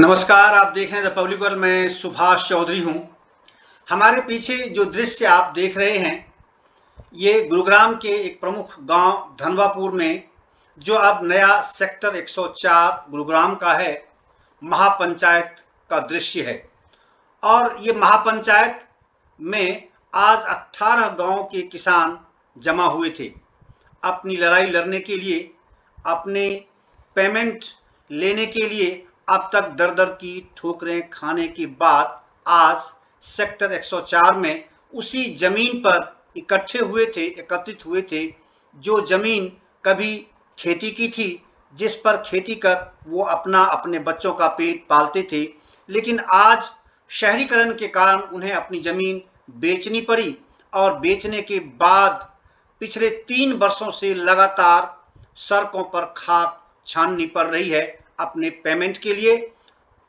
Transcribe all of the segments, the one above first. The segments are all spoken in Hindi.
नमस्कार, आप देख रहे हैं द पब्लिक वर्ल्ड। मैं सुभाष चौधरी हूं। हमारे पीछे जो दृश्य आप देख रहे हैं, ये गुरुग्राम के एक प्रमुख गांव धनवापुर में, जो अब नया सेक्टर 104 गुरुग्राम का है, महापंचायत का दृश्य है। और ये महापंचायत में आज 18 गांव के किसान जमा हुए थे अपनी लड़ाई लड़ने के लिए, अपने पेमेंट लेने के लिए। अब तक दर दर की ठोकरें खाने के बाद आज सेक्टर 104 में उसी जमीन पर एकत्रित हुए थे जो जमीन कभी खेती की थी, जिस पर खेती कर वो अपने बच्चों का पेट पालते थे। लेकिन आज शहरीकरण के कारण उन्हें अपनी जमीन बेचनी पड़ी, और बेचने के बाद पिछले 3 वर्षों से लगातार सड़कों पर खाक छाननी पड़ रही है अपने पेमेंट के लिए।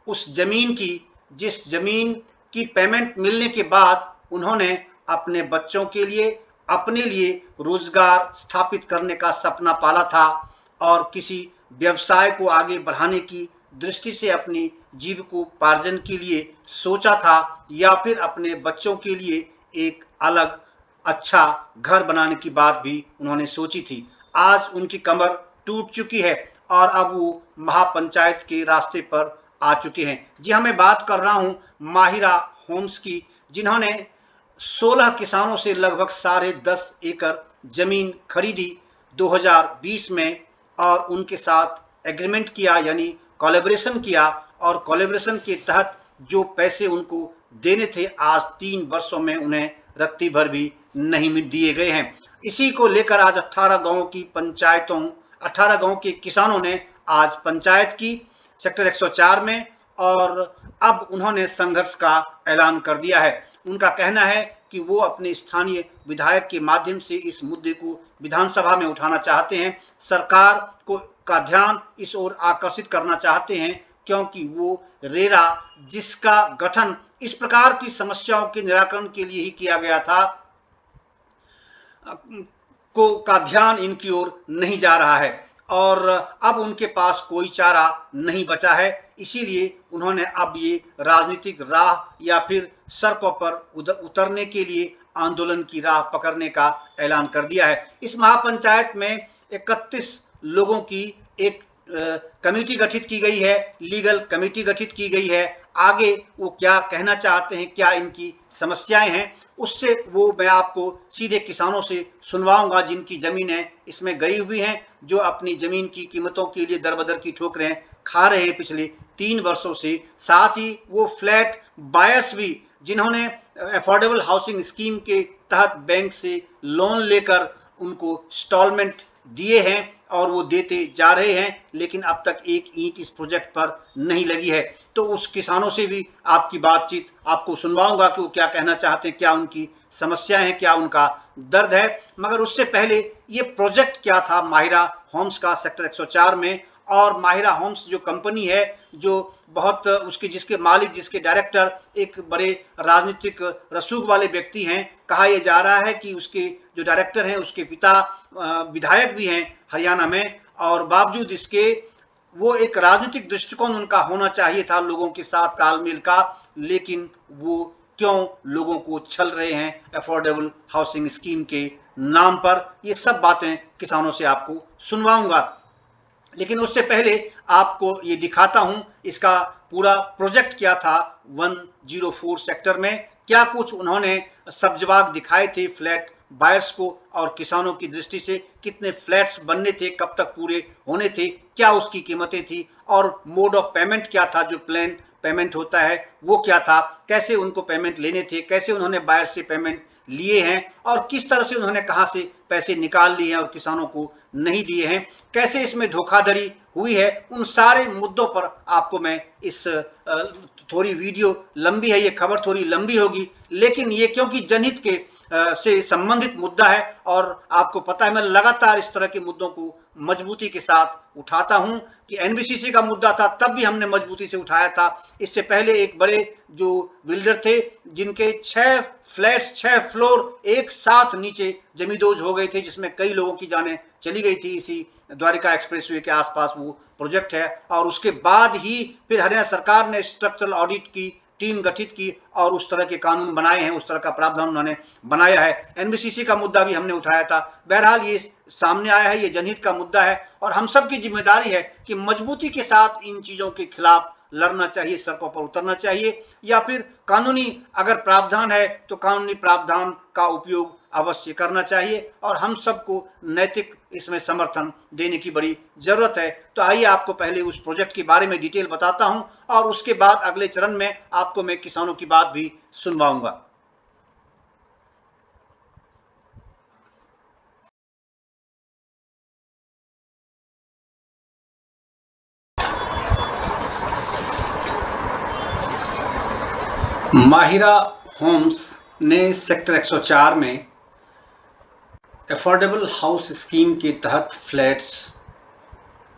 उस जमीन की, जिस जमीन की पेमेंट मिलने के बाद उन्होंने अपने बच्चों के लिए, अपने लिए रोजगार स्थापित करने का सपना पाला था, और किसी व्यवसाय को आगे बढ़ाने की दृष्टि से अपनी जीविकोपार्जन के लिए सोचा था, या फिर अपने बच्चों के लिए एक अलग अच्छा घर बनाने की बात भी उन्होंने सोची थी। आज उनकी कमर टूट चुकी है और अब वो महापंचायत के रास्ते पर आ चुके हैं। जी हाँ, मैं बात कर रहा हूं माहिरा होम्स की, जिन्होंने 16 किसानों से लगभग 10.5 एकड़ जमीन खरीदी 2020 में, और उनके साथ एग्रीमेंट किया, यानी कोलैबोरेशन किया, और कोलैबोरेशन के तहत जो पैसे उनको देने थे, आज 3 वर्षों में उन्हें रत्ती भर भी नहीं दिए गए हैं। इसी को लेकर आज 18 गांव के किसानों ने आज पंचायत की सेक्टर 104 में, और अब उन्होंने संघर्ष का ऐलान कर दिया है। उनका कहना है कि वो अपने स्थानीय विधायक के माध्यम से इस मुद्दे को विधानसभा में उठाना चाहते हैं, सरकार का ध्यान इस ओर आकर्षित करना चाहते हैं, क्योंकि वो रेरा, जिसका गठन इस प्रकार की समस्याओं के निराकरण के लिए ही किया गया था, का ध्यान इनकी ओर नहीं जा रहा है, और अब उनके पास कोई चारा नहीं बचा है। इसीलिए उन्होंने अब ये राजनीतिक राह या फिर सड़कों पर उतरने के लिए आंदोलन की राह पकड़ने का ऐलान कर दिया है। इस महापंचायत में 31 लोगों की एक कमेटी गठित की गई है, लीगल कमेटी गठित की गई है। आगे वो क्या कहना चाहते हैं, क्या इनकी समस्याएं हैं, उससे वो मैं आपको सीधे किसानों से सुनवाऊंगा, जिनकी जमीनें इसमें गई हुई हैं, जो अपनी जमीन की कीमतों के लिए दरबदर की ठोकरें खा रहे हैं पिछले 3 वर्षों से। साथ ही वो फ्लैट बायर्स भी, जिन्होंने अफोर्डेबल हाउसिंग स्कीम के तहत बैंक से लोन लेकर उनको इंस्टॉलमेंट दिए हैं, और वो देते जा रहे हैं, लेकिन अब तक एक ईंट इस प्रोजेक्ट पर नहीं लगी है। तो उस किसानों से भी आपकी बातचीत आपको सुनवाऊंगा कि वो क्या कहना चाहते हैं, क्या उनकी समस्याएं हैं, क्या उनका दर्द है। मगर उससे पहले ये प्रोजेक्ट क्या था माहिरा होम्स का सेक्टर 104 में, और माहिरा होम्स जो कंपनी है, जो बहुत जिसके मालिक, जिसके डायरेक्टर एक बड़े राजनीतिक रसूख वाले व्यक्ति हैं। कहा यह जा रहा है कि उसके जो डायरेक्टर हैं, उसके पिता विधायक भी हैं हरियाणा में, और बावजूद इसके वो एक राजनीतिक दृष्टिकोण उनका होना चाहिए था लोगों के साथ तालमेल का, लेकिन वो क्यों लोगों को छल रहे हैं अफोर्डेबल हाउसिंग स्कीम के नाम पर। ये सब बातें किसानों से आपको सुनवाऊंगा, लेकिन उससे पहले आपको ये दिखाता हूं इसका पूरा प्रोजेक्ट क्या था। 104 सेक्टर में क्या कुछ उन्होंने सब्जबाग दिखाए थे फ्लैट बायर्स को, और किसानों की दृष्टि से कितने फ्लैट्स बनने थे, कब तक पूरे होने थे, क्या उसकी कीमतें थी, और मोड ऑफ पेमेंट क्या था, जो प्लान पेमेंट होता है वो क्या था, कैसे उनको पेमेंट लेने थे, कैसे उन्होंने बायर से पेमेंट लिए हैं, और किस तरह से उन्होंने कहां से पैसे निकाल लिए हैं और किसानों को नहीं दिए हैं, कैसे इसमें धोखाधड़ी हुई है। उन सारे मुद्दों पर आपको मैं इस थोड़ी वीडियो लंबी है, ये खबर थोड़ी लंबी होगी, लेकिन ये क्योंकि जनहित के से संबंधित मुद्दा है और आपको पता है मैं लगातार इस तरह के मुद्दों को मजबूती के साथ उठाता हूं कि एनबीसीसी का मुद्दा था तब भी हमने मजबूती से उठाया था। इससे पहले एक बड़े जो बिल्डर थे जिनके 6 फ्लैट्स 6 फ्लोर एक साथ नीचे जमींदोज हो गए थे, जिसमें कई लोगों की जानें चली गई थी। इसी द्वारिका एक्सप्रेसवे के आसपास वो प्रोजेक्ट है और उसके बाद ही फिर हरियाणा सरकार ने स्ट्रक्चरल ऑडिट की टीम गठित की और उस तरह के कानून बनाए हैं, उस तरह का प्रावधान उन्होंने बनाया है। एनबीसीसी का मुद्दा भी हमने उठाया था। बहरहाल ये सामने आया है, ये जनहित का मुद्दा है और हम सब की जिम्मेदारी है कि मजबूती के साथ इन चीजों के खिलाफ लड़ना चाहिए, सड़कों पर उतरना चाहिए, या फिर कानूनी अगर प्रावधान है तो कानूनी प्रावधान का उपयोग अवश्य करना चाहिए और हम सबको नैतिक इसमें समर्थन देने की बड़ी जरूरत है। तो आइए आपको पहले उस प्रोजेक्ट के बारे में डिटेल बताता हूं और उसके बाद अगले चरण में आपको मैं किसानों की बात भी सुनवाऊंगा। माहिरा होम्स ने सेक्टर 104 में अफोर्डेबल हाउस स्कीम के तहत फ्लैट्स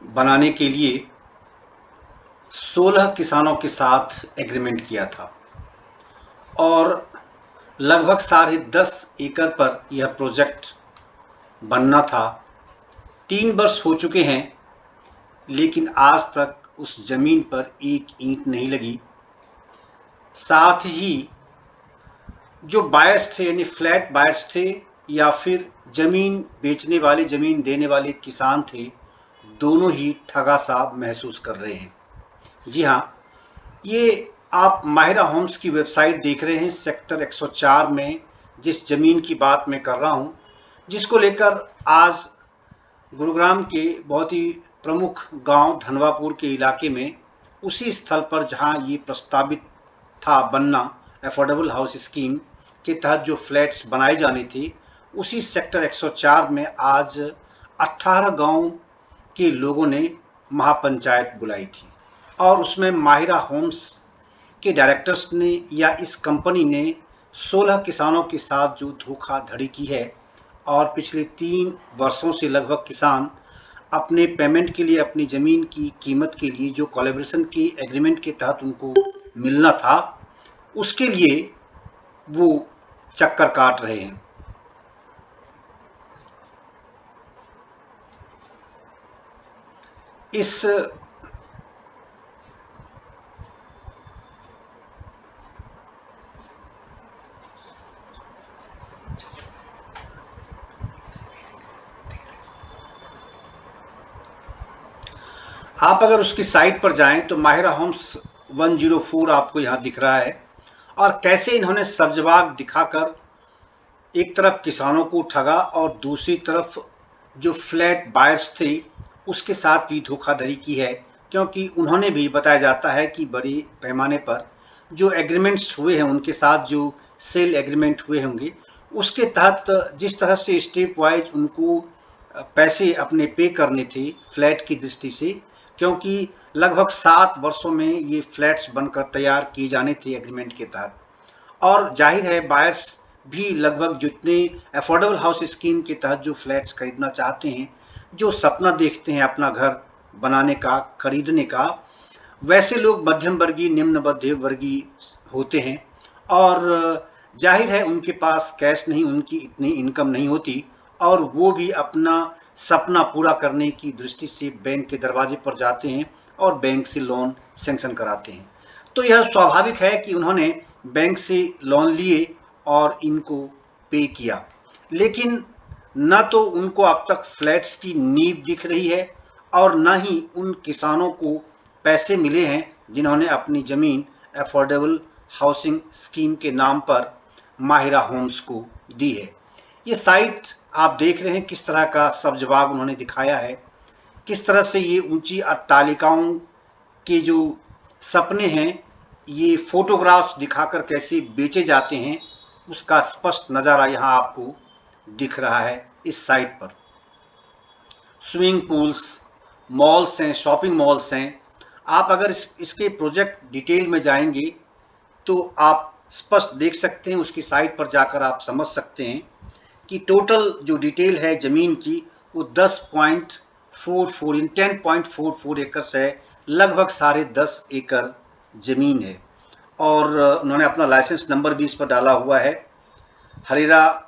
बनाने के लिए 16 किसानों के साथ एग्रीमेंट किया था और लगभग 10.5 एकड़ पर यह प्रोजेक्ट बनना था। 3 वर्ष हो चुके हैं लेकिन आज तक उस जमीन पर एक ईंट नहीं लगी। साथ ही जो बायर्स थे यानी फ्लैट बायर्स थे या फिर जमीन बेचने वाले जमीन देने वाले किसान थे, दोनों ही ठगा सा महसूस कर रहे हैं। जी हाँ, ये आप माहिरा होम्स की वेबसाइट देख रहे हैं। सेक्टर 104 में जिस जमीन की बात मैं कर रहा हूँ, जिसको लेकर आज गुरुग्राम के बहुत ही प्रमुख गांव धनवापुर के इलाके में उसी स्थल पर जहां ये प्रस्तावित था बनना, अफोर्डेबल हाउस स्कीम के तहत जो फ्लैट्स बनाए जाने थे, उसी सेक्टर 104 में आज 18 गांव के लोगों ने महापंचायत बुलाई थी और उसमें माहिरा होम्स के डायरेक्टर्स ने या इस कंपनी ने 16 किसानों के साथ जो धोखाधड़ी की है और पिछले 3 वर्षों से लगभग किसान अपने पेमेंट के लिए, अपनी ज़मीन की कीमत के लिए जो कोलैबोरेशन की एग्रीमेंट के तहत उनको मिलना था, उसके लिए वो चक्कर काट रहे हैं। इस आप अगर उसकी साइट पर जाएं तो माहिरा होम्स 104 आपको यहाँ दिख रहा है और कैसे इन्होंने सब्जबाग दिखाकर एक तरफ किसानों को ठगा और दूसरी तरफ जो फ्लैट बायर्स थे उसके साथ भी धोखाधड़ी की है, क्योंकि उन्होंने भी बताया जाता है कि बड़े पैमाने पर जो एग्रीमेंट्स हुए हैं उनके साथ जो सेल एग्रीमेंट हुए होंगे उसके तहत जिस तरह से स्टेप वाइज उनको पैसे अपने पे करने थे फ्लैट की दृष्टि से, क्योंकि लगभग 7 वर्षों में ये फ्लैट्स बनकर तैयार किए जाने थे एग्रीमेंट के तहत। और जाहिर है बायर्स भी लगभग जितने अफोर्डेबल हाउस स्कीम के तहत जो फ्लैट्स खरीदना चाहते हैं, जो सपना देखते हैं अपना घर बनाने का, खरीदने का, वैसे लोग मध्यम वर्गीय, निम्न मध्यम वर्गीय होते हैं और जाहिर है उनके पास कैश नहीं, उनकी इतनी इनकम नहीं होती और वो भी अपना सपना पूरा करने की दृष्टि से बैंक के दरवाजे पर जाते हैं और बैंक से लोन सैंक्शन कराते हैं। तो यह स्वाभाविक है कि उन्होंने बैंक से लोन लिए और इनको पे किया, लेकिन न तो उनको अब तक फ्लैट्स की नींव दिख रही है और न ही उन किसानों को पैसे मिले हैं जिन्होंने अपनी ज़मीन अफोर्डेबल हाउसिंग स्कीम के नाम पर माहिरा होम्स को दी है। ये साइट आप देख रहे हैं किस तरह का सब्जबाग उन्होंने दिखाया है, किस तरह से ये ऊंची अट्टालिकाओं के जो सपने हैं ये फोटोग्राफ्स दिखाकर कैसे बेचे जाते हैं, उसका स्पष्ट नज़ारा यहाँ आपको दिख रहा है इस साइट पर। स्विमिंग पूल्स, मॉल्स हैं, शॉपिंग मॉल्स हैं। आप अगर इसके प्रोजेक्ट डिटेल में जाएंगे तो आप स्पष्ट देख सकते हैं, उसकी साइट पर जाकर आप समझ सकते हैं कि टोटल जो डिटेल है ज़मीन की वो 10.44 इन 10.44 एकड़ है, लगभग 10.5 एकड़ ज़मीन है। और उन्होंने अपना लाइसेंस नंबर भी इस पर डाला हुआ है। हरेरा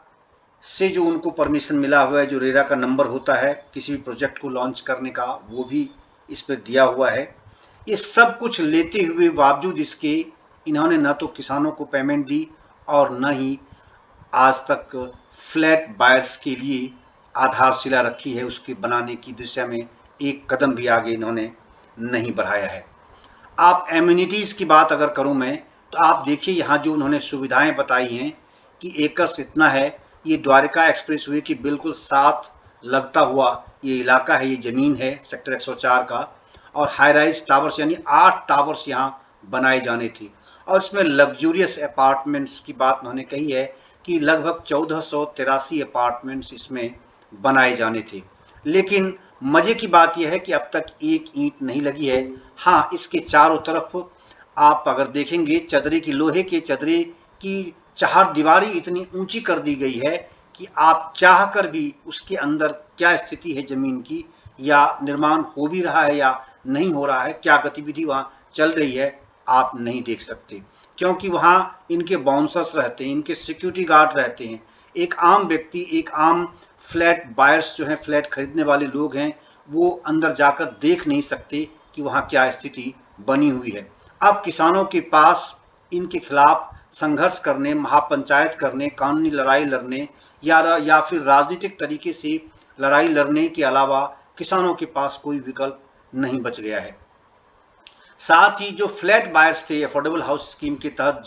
से जो उनको परमिशन मिला हुआ है, जो रेरा का नंबर होता है किसी भी प्रोजेक्ट को लॉन्च करने का, वो भी इस पर दिया हुआ है। ये सब कुछ लेते हुए बावजूद इसके इन्होंने न तो किसानों को पेमेंट दी और न ही आज तक फ्लैट बायर्स के लिए आधारशिला रखी है, उसके बनाने की दिशा में एक कदम भी आगे इन्होंने नहीं बढ़ाया है। आप एम्यूनिटीज़ की बात अगर करूं मैं, तो आप देखिए यहाँ जो उन्होंने सुविधाएं बताई हैं कि एकर्स इतना है। ये द्वारका एक्सप्रेसवे के बिल्कुल साथ लगता हुआ ये इलाका है, ये ज़मीन है सेक्टर 104 का। और हाई राइज टावर्स यानी 8 टावर्स यहाँ बनाए जाने थे। और इसमें लग्जूरियस अपार्टमेंट्स की बात उन्होंने कही है कि लगभग 1483 अपार्टमेंट्स इसमें बनाए जाने थे। लेकिन मजे की बात यह है कि अब तक एक ईंट नहीं लगी है। हाँ, इसके चारों तरफ आप अगर देखेंगे चदरे की, लोहे के चदरे की चारदीवारी इतनी ऊंची कर दी गई है कि आप चाह कर भी उसके अंदर क्या स्थिति है ज़मीन की, या निर्माण हो भी रहा है या नहीं हो रहा है, क्या गतिविधि वहाँ चल रही है, आप नहीं देख सकते। क्योंकि वहाँ इनके बाउंसर्स रहते हैं, इनके सिक्योरिटी गार्ड रहते हैं। एक आम व्यक्ति, एक आम फ्लैट बायर्स जो हैं, फ्लैट खरीदने वाले लोग हैं, वो अंदर जाकर देख नहीं सकते कि वहाँ क्या स्थिति बनी हुई है। अब किसानों के पास इनके खिलाफ संघर्ष करने, महापंचायत करने, कानूनी लड़ाई लड़ने या फिर राजनीतिक तरीके से लड़ाई लड़ने के अलावा किसानों के पास कोई विकल्प नहीं बच गया है। साथ ही जो फ्लैट बायर्स थे अफोर्डेबल हाउस स्कीम के तहत,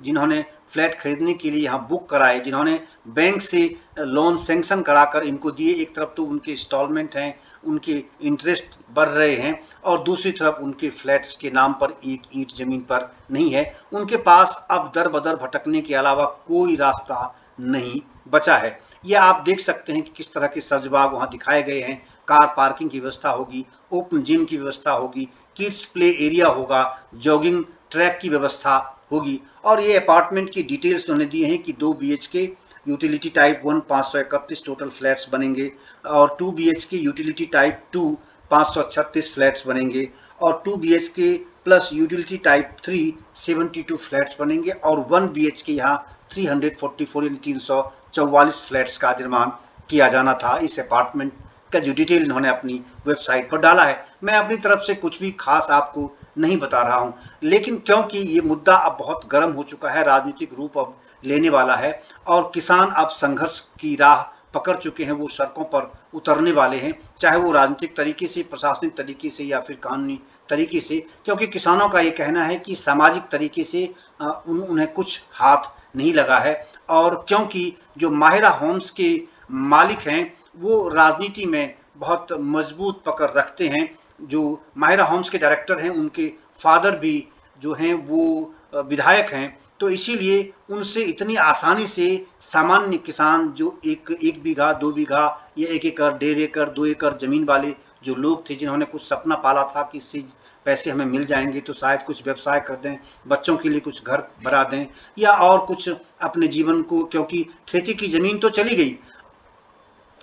जिन्होंने फ्लैट खरीदने के लिए यहाँ बुक कराए, जिन्होंने बैंक से लोन सैंक्शन कराकर इनको दिए, एक तरफ तो उनके इंस्टॉलमेंट हैं, उनके इंटरेस्ट बढ़ रहे हैं, और दूसरी तरफ उनके फ्लैट्स के नाम पर एक ईंट जमीन पर नहीं है। उनके पास अब दर बदर भटकने के अलावा कोई रास्ता नहीं बचा है। यह आप देख सकते हैं कि किस तरह के सब्जबाग वहाँ दिखाए गए हैं। कार पार्किंग की व्यवस्था होगी, ओपन जिम की व्यवस्था होगी, किड्स प्ले एरिया होगा, जॉगिंग ट्रैक की व्यवस्था होगी। और ये अपार्टमेंट की डिटेल्स उन्होंने दिए हैं कि 2 BHK utility type 1 531 total flats बनेंगे, और 2 BHK यूटिलिटी टाइप 2 536 फ्लैट्स बनेंगे, और 2 BHK plus utility type 3 72 flats बनेंगे, और 1 BHK यहाँ 344 यानी 344 फ्लैट्स का निर्माण किया जाना था। इस अपार्टमेंट का जो डिटेल इन्होंने अपनी वेबसाइट पर डाला है, मैं अपनी तरफ से कुछ भी खास आपको नहीं बता रहा हूं। लेकिन क्योंकि ये मुद्दा अब बहुत गर्म हो चुका है, राजनीतिक रूप अब लेने वाला है, और किसान अब संघर्ष की राह पकड़ चुके हैं, वो सड़कों पर उतरने वाले हैं, चाहे वो राजनीतिक तरीके से, प्रशासनिक तरीके से या फिर कानूनी तरीके से। क्योंकि किसानों का ये कहना है कि सामाजिक तरीके से उन्हें कुछ हाथ नहीं लगा है, और क्योंकि जो माहिरा होम्स के मालिक हैं वो राजनीति में बहुत मजबूत पकड़ रखते हैं। जो माहिरा होम्स के डायरेक्टर हैं, उनके फादर भी जो हैं वो विधायक हैं, तो इसीलिए उनसे इतनी आसानी से सामान्य किसान जो एक बीघा, 2 बीघा या 1 एकड़, 1.5 एकड़, 2 एकड़ जमीन वाले जो लोग थे, जिन्होंने कुछ सपना पाला था कि इससे पैसे हमें मिल जाएंगे तो शायद कुछ व्यवसाय कर दें, बच्चों के लिए कुछ घर बना दें, या और कुछ अपने जीवन को, क्योंकि खेती की जमीन तो चली गई,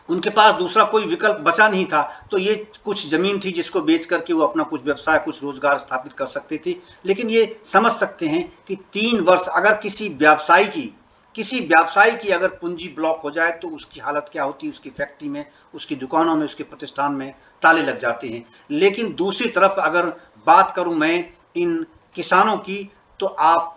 उनके पास दूसरा कोई विकल्प बचा नहीं था, तो ये कुछ जमीन थी जिसको बेच करके वो अपना कुछ व्यवसाय, कुछ रोजगार स्थापित कर सकते थे। लेकिन ये समझ सकते हैं कि 3 वर्ष अगर किसी व्यवसायी की अगर पूंजी ब्लॉक हो जाए तो उसकी हालत क्या होती है, उसकी फैक्ट्री में, उसकी दुकानों में, उसके प्रतिष्ठान में ताले लग जाते हैं। लेकिन दूसरी तरफ अगर बात करूं मैं इन किसानों की, तो आप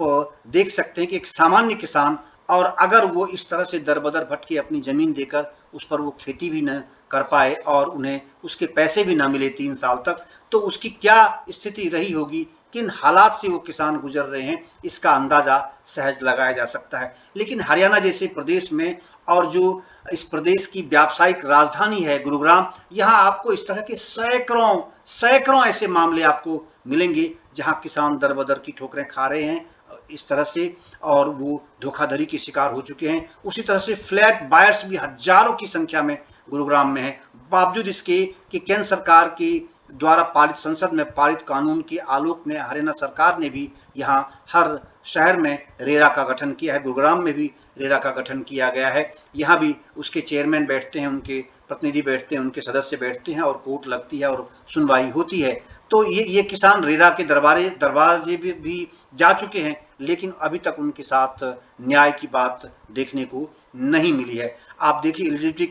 देख सकते हैं कि एक सामान्य किसान, और अगर वो इस तरह से दरबदर भटके अपनी ज़मीन देकर उस पर वो खेती भी न कर पाए और उन्हें उसके पैसे भी ना मिले 3 साल तक, तो उसकी क्या स्थिति रही होगी, किन हालात से वो किसान गुजर रहे हैं, इसका अंदाज़ा सहज लगाया जा सकता है। लेकिन हरियाणा जैसे प्रदेश में, और जो इस प्रदेश की व्यावसायिक राजधानी है गुरुग्राम, यहाँ आपको इस तरह के सैकड़ों ऐसे मामले आपको मिलेंगे जहाँ किसान दरबदर की ठोकरें खा रहे हैं इस तरह से, और वो धोखाधड़ी के शिकार हो चुके हैं। उसी तरह से फ्लैट बायर्स भी हजारों की संख्या में गुरुग्राम में है, बावजूद इसके कि केंद्र सरकार की द्वारा पारित संसद में पारित कानून के आलोक में हरियाणा सरकार ने भी यहाँ हर शहर में रेरा का गठन किया है। गुरुग्राम में भी रेरा का गठन किया गया है। यहाँ भी उसके चेयरमैन बैठते हैं, उनके प्रतिनिधि बैठते हैं, उनके सदस्य बैठते हैं और कोर्ट लगती है और सुनवाई होती है। तो ये किसान रेरा के दरवाजे भी जा चुके हैं, लेकिन अभी तक उनके साथ न्याय की बात देखने को नहीं मिली है। आप देखिए एलिजिबिलिटी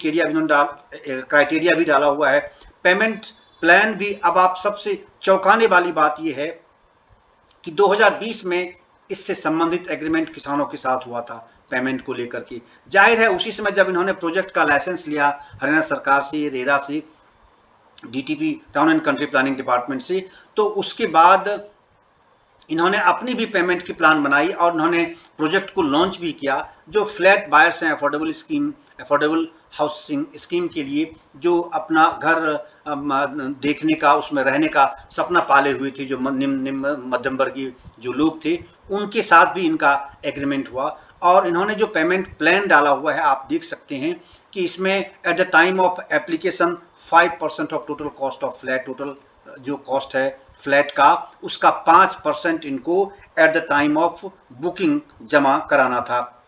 क्राइटेरिया भी डाला हुआ है, पेमेंट प्लान भी। अब आप सबसे चौंकाने वाली बात यह है कि 2020 में इससे संबंधित एग्रीमेंट किसानों के साथ हुआ था पेमेंट को लेकर के। जाहिर है उसी समय जब इन्होंने प्रोजेक्ट का लाइसेंस लिया हरियाणा सरकार से, रेरा से, DTP town and country planning department से, तो उसके बाद इन्होंने अपनी भी पेमेंट की प्लान बनाई और इन्होंने प्रोजेक्ट को लॉन्च भी किया। जो फ्लैट बायर्स हैं, अफोर्डेबल हाउसिंग स्कीम के लिए, जो अपना घर देखने का, उसमें रहने का सपना पाले हुए थे, जो निम्न मध्यम वर्गीय जो लोग थे, उनके साथ भी इनका एग्रीमेंट हुआ। और इन्होंने जो पेमेंट प्लान डाला हुआ है, आप देख सकते हैं कि इसमें at the time of application 5% of total cost of flat, total जो कॉस्ट है फ्लैट का, उसका 5% इनको at the time of booking जमा कराना था।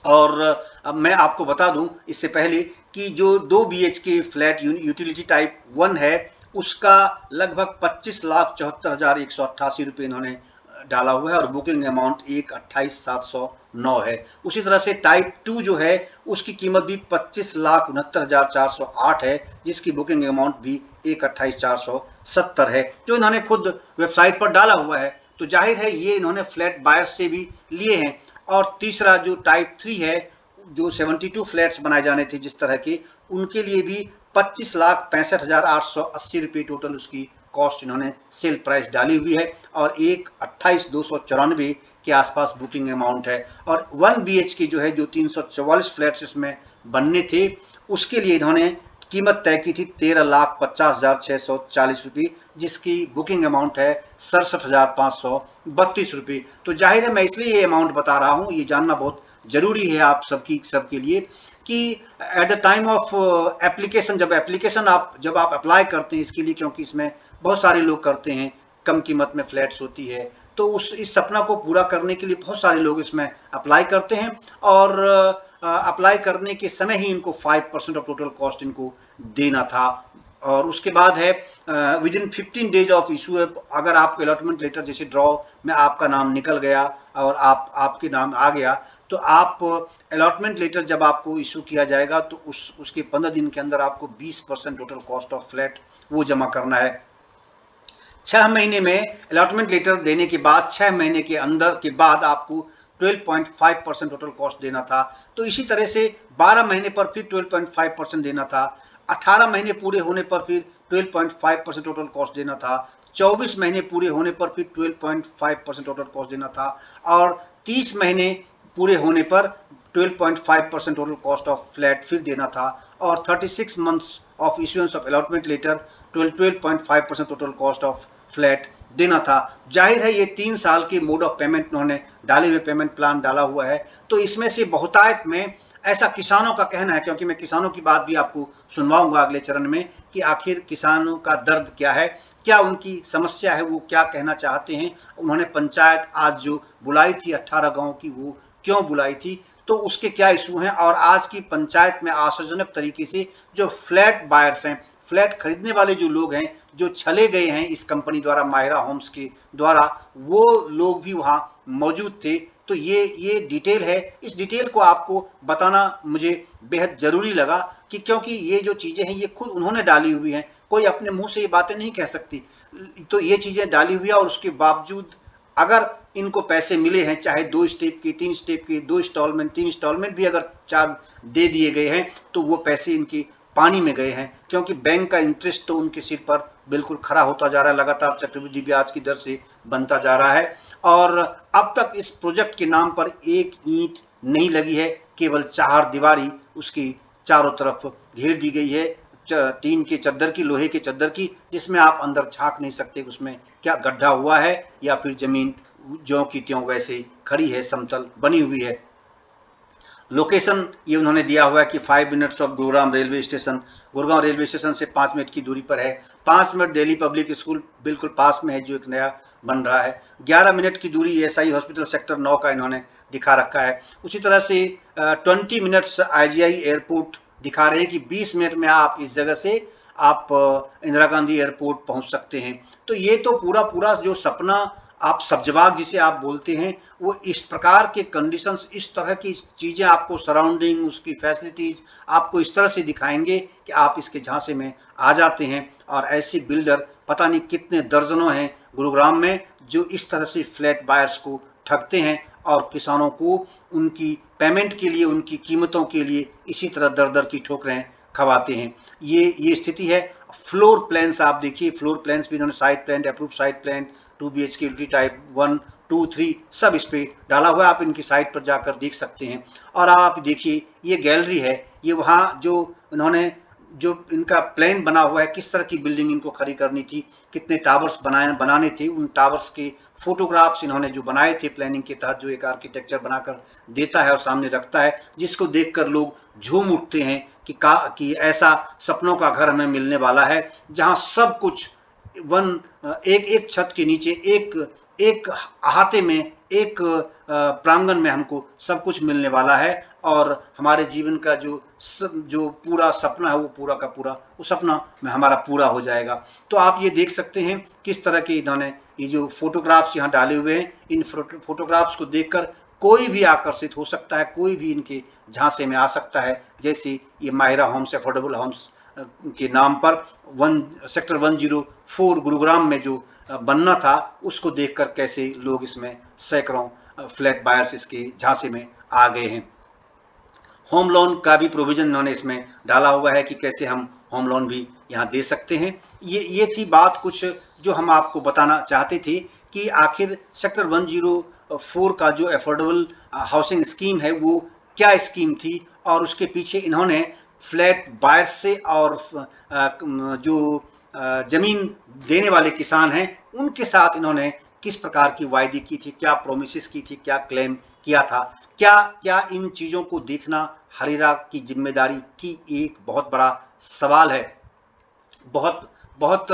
और अब मैं आपको बता दूं इससे पहले कि जो 2 BHK फ्लैट यूटिलिटी टाइप 1 है, उसका लगभग 25,74,188 रुपये इन्होंने डाला हुआ है और बुकिंग अमाउंट 1,28,709 है। उसी तरह से टाइप 2 जो है उसकी कीमत भी 25,69,408 है, जिसकी बुकिंग अमाउंट भी 1,28,470 है, जो इन्होंने खुद वेबसाइट पर डाला हुआ है। तो जाहिर है ये इन्होंने फ्लैट बायर्स से भी लिए हैं। और तीसरा जो टाइप 3 है, जो 72 फ्लैट्स बनाए जाने थे जिस तरह के, उनके लिए भी 25,65,880 रुपये टोटल उसकी कॉस्ट इन्होंने सेल प्राइस डाली हुई है और 1,28,294 के आसपास बुकिंग अमाउंट है। और 1 BHK जो है, जो 344 फ्लैट्स इसमें बनने थे, उसके लिए इन्होंने कीमत तय की थी 13,50,640 रुपये, जिसकी बुकिंग अमाउंट है 67,532 रुपये। तो जाहिर है मैं इसलिए ये अमाउंट बता रहा हूँ, ये जानना बहुत जरूरी है आप सबके लिए कि at the time of application, जब आप अप्लाई करते हैं इसके लिए, क्योंकि इसमें बहुत सारे लोग करते हैं, कम कीमत में फ्लैट्स होती है, तो इस सपना को पूरा करने के लिए बहुत सारे लोग इसमें अप्लाई करते हैं। और अप्लाई करने के समय ही इनको 5% ऑफ टोटल कॉस्ट इनको देना था। और उसके बाद है विदिन 15 डेज ऑफ इशू, अगर आपको अलॉटमेंट लेटर जैसे ड्रॉ में आपका नाम निकल गया और आपके नाम आ गया, तो आप अलॉटमेंट लेटर जब आपको इशू किया जाएगा तो उसके 15 दिन के अंदर आपको 20% टोटल कॉस्ट ऑफ फ्लैट वो जमा करना है। 6 महीने में अलॉटमेंट लेटर देने के बाद 6 महीने के अंदर के बाद आपको 12.5% टोटल कॉस्ट देना था। तो इसी तरह से 12 महीने पर फिर 12.5% देना था, 18 महीने पूरे होने पर फिर 12.5% टोटल कॉस्ट देना था, 24 महीने पूरे होने पर फिर 12.5% टोटल कॉस्ट देना था, और 30 महीने पूरे होने पर 12.5% टोटल कॉस्ट ऑफ फ्लैट फिर देना था, और 36 months of issuance of allotment letter 12.5% total cost of flat देना था। जाहिर है ये 3 साल के मोड ऑफ पेमेंट उन्होंने डाले हुए पेमेंट प्लान डाला हुआ है। तो इसमें से बहुतायत में ऐसा किसानों का कहना है, क्योंकि मैं किसानों की बात भी आपको सुनवाऊंगा अगले चरण में, कि आखिर किसानों का दर्द क्या है, क्या उनकी समस्या है, वो क्या कहना चाहते हैं। उन्होंने पंचायत आज जो बुलाई थी 18 गांव की, वो क्यों बुलाई थी, तो उसके क्या इशू हैं, और आज की पंचायत में आशाजनक तरीके से जो फ्लैट बायर्स हैं, फ्लैट खरीदने वाले जो लोग हैं, जो छले गए हैं इस कंपनी द्वारा, माहिरा होम्स के द्वारा, वो लोग भी वहां मौजूद थे। तो ये डिटेल है। इस डिटेल को आपको बताना मुझे बेहद जरूरी लगा, कि क्योंकि ये जो चीजें हैं ये खुद उन्होंने डाली हुई हैं, कोई अपने मुंह से ये बातें नहीं कह सकती। तो ये चीजें डाली हुई है, और उसके बावजूद अगर इनको पैसे मिले हैं, चाहे 2 स्टेप के, 3 स्टेप के, 2 इंस्टॉलमेंट, 3 इंस्टॉलमेंट भी अगर 4 दे दिए गए हैं, तो वो पैसे इनके पानी में गए हैं, क्योंकि बैंक का इंटरेस्ट तो उनके सिर पर बिल्कुल खड़ा होता जा रहा है, लगातार चक्रवृद्धि ब्याज की दर से बनता जा रहा है। और अब तक इस प्रोजेक्ट के नाम पर एक ईंट नहीं लगी है, केवल 4 दीवारी उसकी चारों तरफ घेर दी गई है, टीन के चद्दर की, लोहे के चद्दर की, जिसमें आप अंदर झांक नहीं सकते उसमें क्या गड्ढा हुआ है, या फिर जमीन ज्यों की त्यों वैसे खड़ी है, समतल बनी हुई है। लोकेशन ये उन्होंने दिया हुआ है कि 5 minutes of Gurugram railway station, Gurugram railway station से 5 मिनट की दूरी पर है। 5 मिनट दिल्ली पब्लिक स्कूल बिल्कुल पास में है जो एक नया बन रहा है। 11 मिनट की दूरी एसआई हॉस्पिटल सेक्टर 9 का इन्होंने दिखा रखा है। उसी तरह से 20 मिनट्स आईजीआई एयरपोर्ट दिखा रहे हैं कि 20 मिनट में आप इस जगह से आप इंदिरा गांधी एयरपोर्ट पहुंच सकते हैं। तो ये तो पूरा पूरा जो सपना आप सब्जबाग जिसे आप बोलते हैं, वो इस प्रकार के कंडीशंस, इस तरह की चीज़ें आपको सराउंडिंग, उसकी फैसिलिटीज़ आपको इस तरह से दिखाएंगे कि आप इसके झांसे में आ जाते हैं। और ऐसे बिल्डर पता नहीं कितने दर्जनों हैं गुरुग्राम में जो इस तरह से फ्लैट बायर्स को ठगते हैं और किसानों को उनकी पेमेंट के लिए, उनकी कीमतों के लिए इसी तरह दर दर की ठोकरें खवाते हैं। ये स्थिति है। फ्लोर प्लान्स आप देखिए, फ्लोर प्लान्स भी इन्होंने site plan, approve site plan 2 BHK utility type 1, 2, 3 सब इस पे डाला हुआ है। आप इनकी साइट पर जाकर देख सकते हैं। और आप देखिए ये गैलरी है, ये वहाँ जो इन्होंने जो इनका प्लान बना हुआ है, किस तरह की बिल्डिंग इनको खड़ी करनी थी, कितने टावर्स बनाने थे, उन टावर्स के फोटोग्राफ्स इन्होंने जो बनाए थे प्लानिंग के तहत, जो एक आर्किटेक्चर बनाकर देता है और सामने रखता है, जिसको देखकर लोग झूम उठते हैं कि ऐसा सपनों का घर हमें मिलने वाला है जहां सब कुछ एक एक छत के नीचे, एक अहाते में, एक प्रांगण में हमको सब कुछ मिलने वाला है। और हमारे जीवन का जो पूरा सपना है वो पूरा का पूरा उस सपना में हमारा पूरा हो जाएगा। तो आप ये देख सकते हैं किस तरह के इन्होंने ये जो फोटोग्राफ्स यहाँ डाले हुए हैं, इन फोटोग्राफ्स को देखकर कोई भी आकर्षित हो सकता है, कोई भी इनके झांसे में आ सकता है। जैसे ये माहिरा होम्स, अफोर्डेबल होम्स के नाम पर सेक्टर 104 गुरुग्राम में जो बनना था, उसको देखकर कैसे लोग इसमें सैकड़ों फ्लैट बायर्स इसके झांसे में आ गए हैं। होम लोन का भी प्रोविजन इन्होंने इसमें डाला हुआ है कि कैसे हम होम लोन भी यहाँ दे सकते हैं। ये थी बात कुछ जो हम आपको बताना चाहते थे कि आखिर सेक्टर 104 का जो अफोर्डेबल हाउसिंग स्कीम है वो क्या स्कीम थी, और उसके पीछे इन्होंने फ्लैट बायर्स से और जो जमीन देने वाले किसान हैं उनके साथ इन्होंने किस प्रकार की वायदे की थी, क्या प्रोमिसेस की थी, क्या क्लेम किया था, क्या इन चीज़ों को देखना हरेरा की जिम्मेदारी की एक बहुत बड़ा सवाल है। बहुत बहुत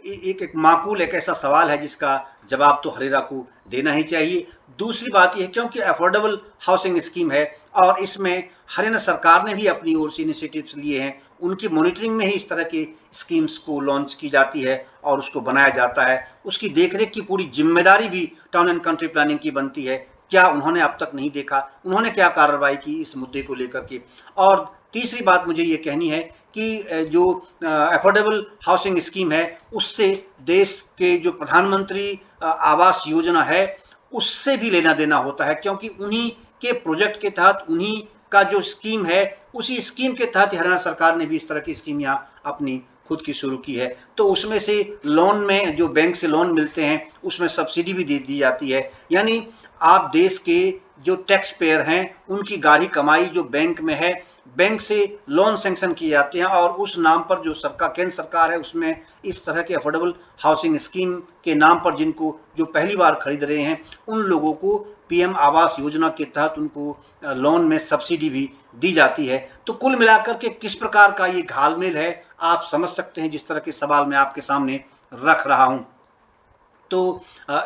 एक माकूल एक ऐसा सवाल है जिसका जवाब तो हरेरा को देना ही चाहिए। दूसरी बात यह, क्योंकि अफोर्डेबल हाउसिंग स्कीम है और इसमें हरियाणा सरकार ने भी अपनी ओर से इनिशिएटिव्स लिए हैं, उनकी मॉनिटरिंग में ही इस तरह की स्कीम्स को लॉन्च की जाती है और उसको बनाया जाता है। उसकी देखरेख की पूरी जिम्मेदारी भी टाउन एंड कंट्री प्लानिंग की बनती है। क्या उन्होंने अब तक नहीं देखा, उन्होंने क्या कार्रवाई की इस मुद्दे को लेकर के। और तीसरी बात मुझे ये कहनी है कि जो अफोर्डेबल हाउसिंग स्कीम है उससे देश के जो प्रधानमंत्री आवास योजना है उससे भी लेना देना होता है, क्योंकि उन्हीं के प्रोजेक्ट के तहत, उन्हीं का जो स्कीम है, उसी स्कीम के तहत हरियाणा सरकार ने भी इस तरह की स्कीम यहाँ अपनी खुद की शुरू की है। तो उसमें से लोन में जो बैंक से लोन मिलते हैं उसमें सब्सिडी भी दी जाती है। यानी आप देश के जो टैक्स पेयर हैं उनकी गाढ़ी कमाई जो बैंक में है, बैंक से लोन सैंक्शन किए जाते हैं और उस नाम पर जो सरकार, केंद्र सरकार है, उसमें इस तरह के अफोर्डेबल हाउसिंग स्कीम के नाम पर जिनको जो पहली बार खरीद रहे हैं उन लोगों को पीएम आवास योजना के तहत उनको लोन में सब्सिडी भी दी जाती है। तो कुल मिलाकर के किस प्रकार का ये घालमेल है आप समझ सकते हैं जिस तरह के सवाल मैं आपके सामने रख रहा हूं। तो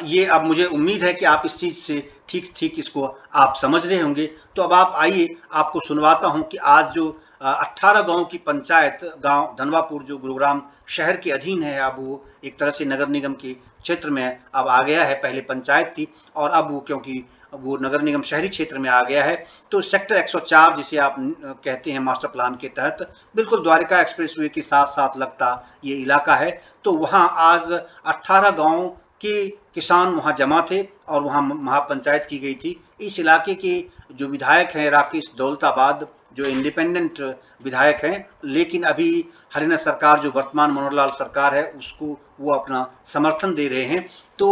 ये अब मुझे उम्मीद है कि आप इस चीज़ से ठीक इसको आप समझ रहे होंगे। तो अब आप आइए आपको सुनवाता हूं कि आज जो 18 गांव की पंचायत, गांव धनवापुर जो गुरुग्राम शहर के अधीन है, अब वो एक तरह से नगर निगम के क्षेत्र में अब आ गया है। पहले पंचायत थी और अब वो, क्योंकि वो नगर निगम शहरी क्षेत्र में आ गया है, तो सेक्टर 104 जिसे आप कहते हैं मास्टर प्लान के तहत बिल्कुल द्वारका एक्सप्रेसवे के साथ साथ लगता ये इलाका है। तो वहाँ आज 18 गाँव के किसान वहां जमा थे और वहां महापंचायत की गई थी। इस इलाके के जो विधायक हैं राकेश दौलताबाद, जो इंडिपेंडेंट विधायक हैं, लेकिन अभी हरियाणा सरकार जो वर्तमान मनोहर लाल सरकार है उसको वो अपना समर्थन दे रहे हैं। तो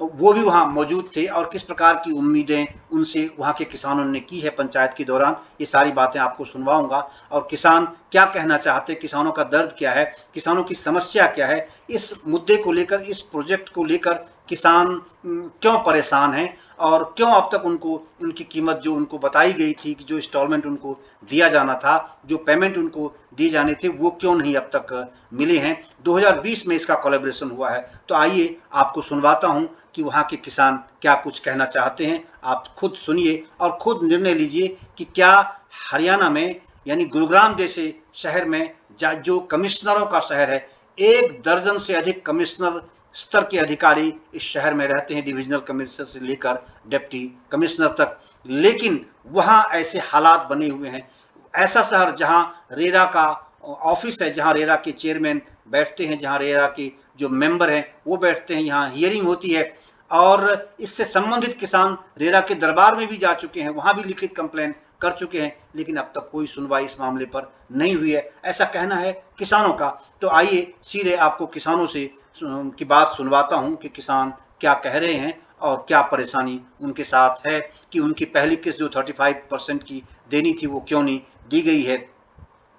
वो भी वहाँ मौजूद थे और किस प्रकार की उम्मीदें उनसे वहाँ के किसानों ने की है पंचायत के दौरान, ये सारी बातें आपको सुनवाऊंगा। और किसान क्या कहना चाहते हैं, किसानों का दर्द क्या है, किसानों की समस्या क्या है, इस मुद्दे को लेकर, इस प्रोजेक्ट को लेकर किसान क्यों परेशान हैं और क्यों अब तक उनको उनकी कीमत जो उनको बताई गई थी कि जो इंस्टॉलमेंट उनको दिया जाना था, जो पेमेंट उनको दिए जाने थे, वो क्यों नहीं अब तक मिले हैं। 2020 में इसका कोलैबोरेशन हुआ है। तो आइए आपको सुनवाता हूं कि वहां के किसान क्या कुछ कहना चाहते हैं। आप खुद सुनिए और खुद निर्णय लीजिए कि क्या हरियाणा में यानी गुरुग्राम जैसे शहर में जो कमिश्नरों का शहर है, 1 दर्जन से अधिक कमिश्नर स्तर के अधिकारी इस शहर में रहते हैं, डिविजनल कमिश्नर से लेकर डिप्टी कमिश्नर तक, लेकिन वहां ऐसे हालात बने हुए हैं। ऐसा शहर जहां रेरा का ऑफिस है, जहां रेरा के चेयरमैन बैठते हैं, जहां रेरा के जो मेंबर हैं वो बैठते हैं, यहाँ हियरिंग होती है और इससे संबंधित किसान रेरा के दरबार में भी जा चुके हैं, वहां भी लिखित कंप्लेंट कर चुके हैं, लेकिन अब तक कोई सुनवाई इस मामले पर नहीं हुई है, ऐसा कहना है किसानों का। तो आइए सीधे आपको किसानों से की बात सुनवाता हूं कि किसान क्या कह रहे हैं और क्या परेशानी उनके साथ है कि उनकी पहली किस्त जो 35% की देनी थी वो क्यों नहीं दी गई है,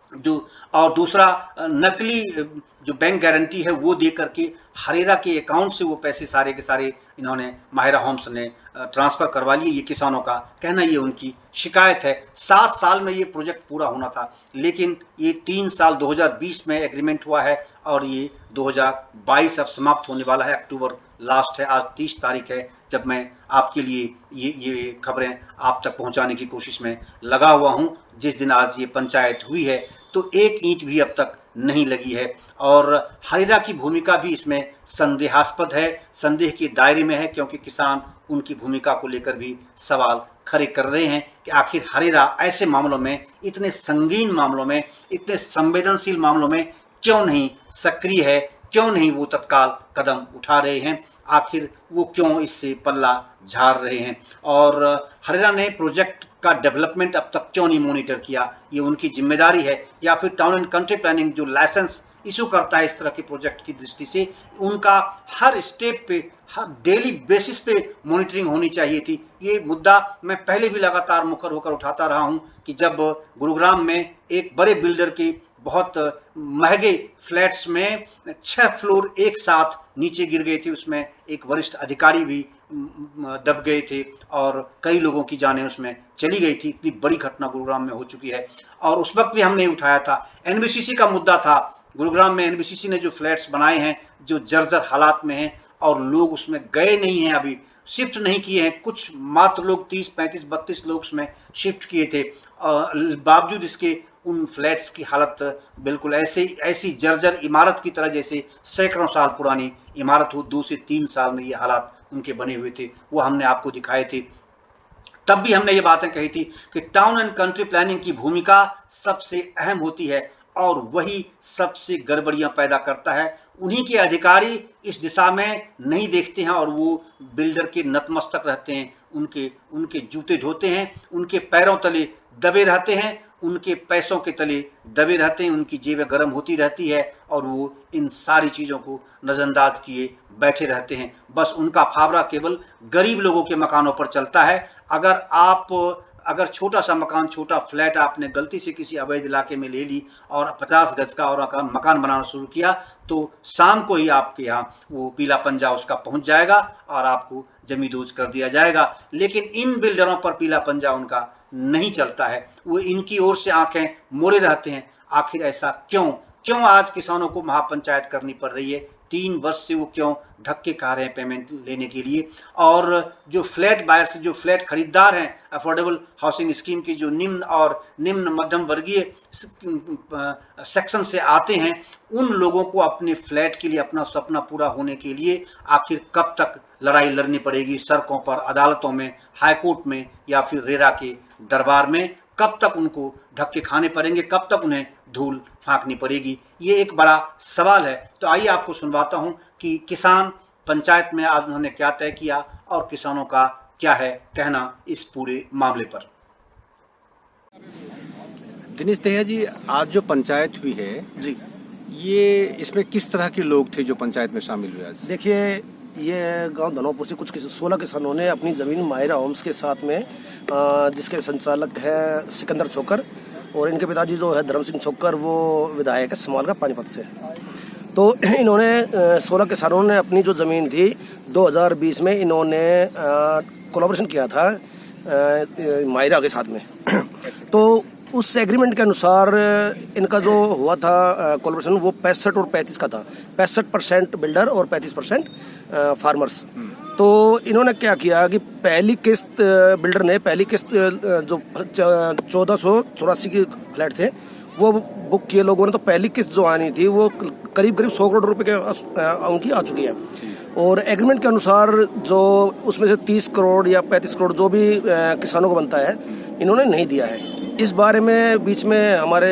जो और दूसरा नकली जो बैंक गारंटी है वो दे करके हरेरा के अकाउंट से वो पैसे सारे के सारे इन्होंने माहिरा होम्स ने ट्रांसफर करवा लिए, ये किसानों का कहना, ये उनकी शिकायत है। 7 साल में ये प्रोजेक्ट पूरा होना था, लेकिन ये 3 साल 2020 में एग्रीमेंट हुआ है और ये 2022 अब समाप्त होने वाला है। अक्टूबर लास्ट है, आज 30 तारीख है जब मैं आपके लिए ये खबरें आप तक पहुंचाने की कोशिश में लगा हुआ हूं। जिस दिन आज ये पंचायत हुई है तो 1 ईंट भी अब तक नहीं लगी है और हरेरा की भूमिका भी इसमें संदेहास्पद है, संदेह के दायरे में है, क्योंकि किसान उनकी भूमिका को लेकर भी सवाल खड़े कर रहे हैं कि आखिर हरेरा ऐसे मामलों में, इतने संगीन मामलों में, इतने संवेदनशील मामलों में क्यों नहीं सक्रिय है, क्यों नहीं वो तत्काल कदम उठा रहे हैं, आखिर वो क्यों इससे पल्ला झाड़ रहे हैं और हरेरा ने प्रोजेक्ट का डेवलपमेंट अब तक क्यों नहीं मॉनिटर किया, ये उनकी जिम्मेदारी है। या फिर टाउन एंड कंट्री प्लानिंग जो लाइसेंस इशू करता है इस तरह के प्रोजेक्ट की दृष्टि से, उनका हर स्टेप पे, हर डेली बेसिस पे मॉनिटरिंग होनी चाहिए थी। ये मुद्दा मैं पहले भी लगातार मुखर होकर उठाता रहा हूं कि जब गुरुग्राम में एक बड़े बिल्डर की बहुत महंगे फ्लैट्स में 6 फ्लोर एक साथ नीचे गिर गए थे, उसमें एक वरिष्ठ अधिकारी भी दब गए थे और कई लोगों की जानें उसमें चली गई थी। इतनी बड़ी घटना गुरुग्राम में हो चुकी है और उस वक्त भी हमने उठाया था। एनबीसीसी का मुद्दा था, गुरुग्राम में एनबीसीसी ने जो फ्लैट्स बनाए हैं जो जर्जर हालात में हैं और लोग उसमें गए नहीं हैं, अभी शिफ्ट नहीं किए हैं, कुछ मात्र लोग 30, 35, 32 लोग उसमें शिफ्ट किए थे, बावजूद इसके उन फ्लैट्स की हालत बिल्कुल ऐसी जर्जर इमारत की तरह, जैसे सैकड़ों साल पुरानी इमारत हो। 2 से 3 साल में ये हालात उनके बने हुए थे, वो हमने आपको दिखाए थे। तब भी हमने ये बातें कही थी कि टाउन एंड कंट्री प्लानिंग की भूमिका सबसे अहम होती है और वही सबसे गड़बड़ियां पैदा करता है। उन्हीं के अधिकारी इस दिशा में नहीं देखते हैं और वो बिल्डर के नतमस्तक रहते हैं, उनके जूते धोते हैं, उनके पैरों तले दबे रहते हैं, उनके पैसों के तले दबे रहते हैं, उनकी जेबें गर्म होती रहती है और वो इन सारी चीज़ों को नज़रअंदाज किए बैठे रहते हैं। बस उनका फावरा केवल गरीब लोगों के मकानों पर चलता है। अगर छोटा सा मकान, छोटा फ्लैट आपने गलती से किसी अवैध इलाके में ले ली और 50 गज का और मकान बनाना शुरू किया, तो शाम को ही आपके यहाँ वो पीला पंजा उसका पहुंच जाएगा और आपको जमींदोज कर दिया जाएगा। लेकिन इन बिल्डरों पर पीला पंजा उनका नहीं चलता है, वो इनकी ओर से आंखें मोड़े रहते हैं। आखिर ऐसा क्यों आज किसानों को महापंचायत करनी पड़ रही है? 3 वर्ष से वो क्यों धक्के खा रहे हैं पेमेंट लेने के लिए? और जो फ्लैट बायर्स, जो फ्लैट खरीदार हैं, अफोर्डेबल हाउसिंग स्कीम के जो निम्न मध्यम वर्गीय सेक्शन से आते हैं, उन लोगों को अपने फ्लैट के लिए, अपना सपना पूरा होने के लिए आखिर कब तक लड़ाई लड़नी पड़ेगी? सड़कों पर, अदालतों में, हाईकोर्ट में या फिर रेरा के दरबार में कब तक उनको धक्के खाने पड़ेंगे? कब तक उन्हें धूल फांकनी पड़ेगी? ये एक बड़ा सवाल है। तो आइए आपको सुनवाता हूं कि किसान पंचायत में आज उन्होंने क्या तय किया और किसानों का क्या है कहना इस पूरे मामले पर। दिनेश दहिया जी, आज जो पंचायत हुई है जी, ये इसमें किस तरह के लोग थे जो पंचायत में शामिल हुए आज? देखिए ये गांव धनौपुर से कुछ 16 किसानों ने अपनी ज़मीन माहिरा होम्स के साथ में जिसके संचालक है सिकंदर छोकर और इनके पिताजी जो है धर्म सिंह छोकर, वो विधायक है समाल का पानीपत से। तो इन्होंने 16 किसानों ने अपनी जो ज़मीन थी 2020 में इन्होंने कोलैबोरेशन किया था माहिरा के साथ में। तो उस एग्रीमेंट के अनुसार इनका जो हुआ था कोलैबोरेशन वो 65 और 35 का था। 65% बिल्डर और 35% फार्मर्स। तो इन्होंने क्या किया कि पहली किस्त बिल्डर ने पहली किस्त जो 1484 के फ्लैट थे वो बुक किए लोगों ने। तो पहली किस्त जो आनी थी वो करीब 100 करोड़ रुपए के उनकी आ चुकी है। और एग्रीमेंट के अनुसार जो उसमें से 30 करोड़ या 35 करोड़ जो भी किसानों को बनता है इन्होंने नहीं दिया है। इस बारे में बीच में हमारे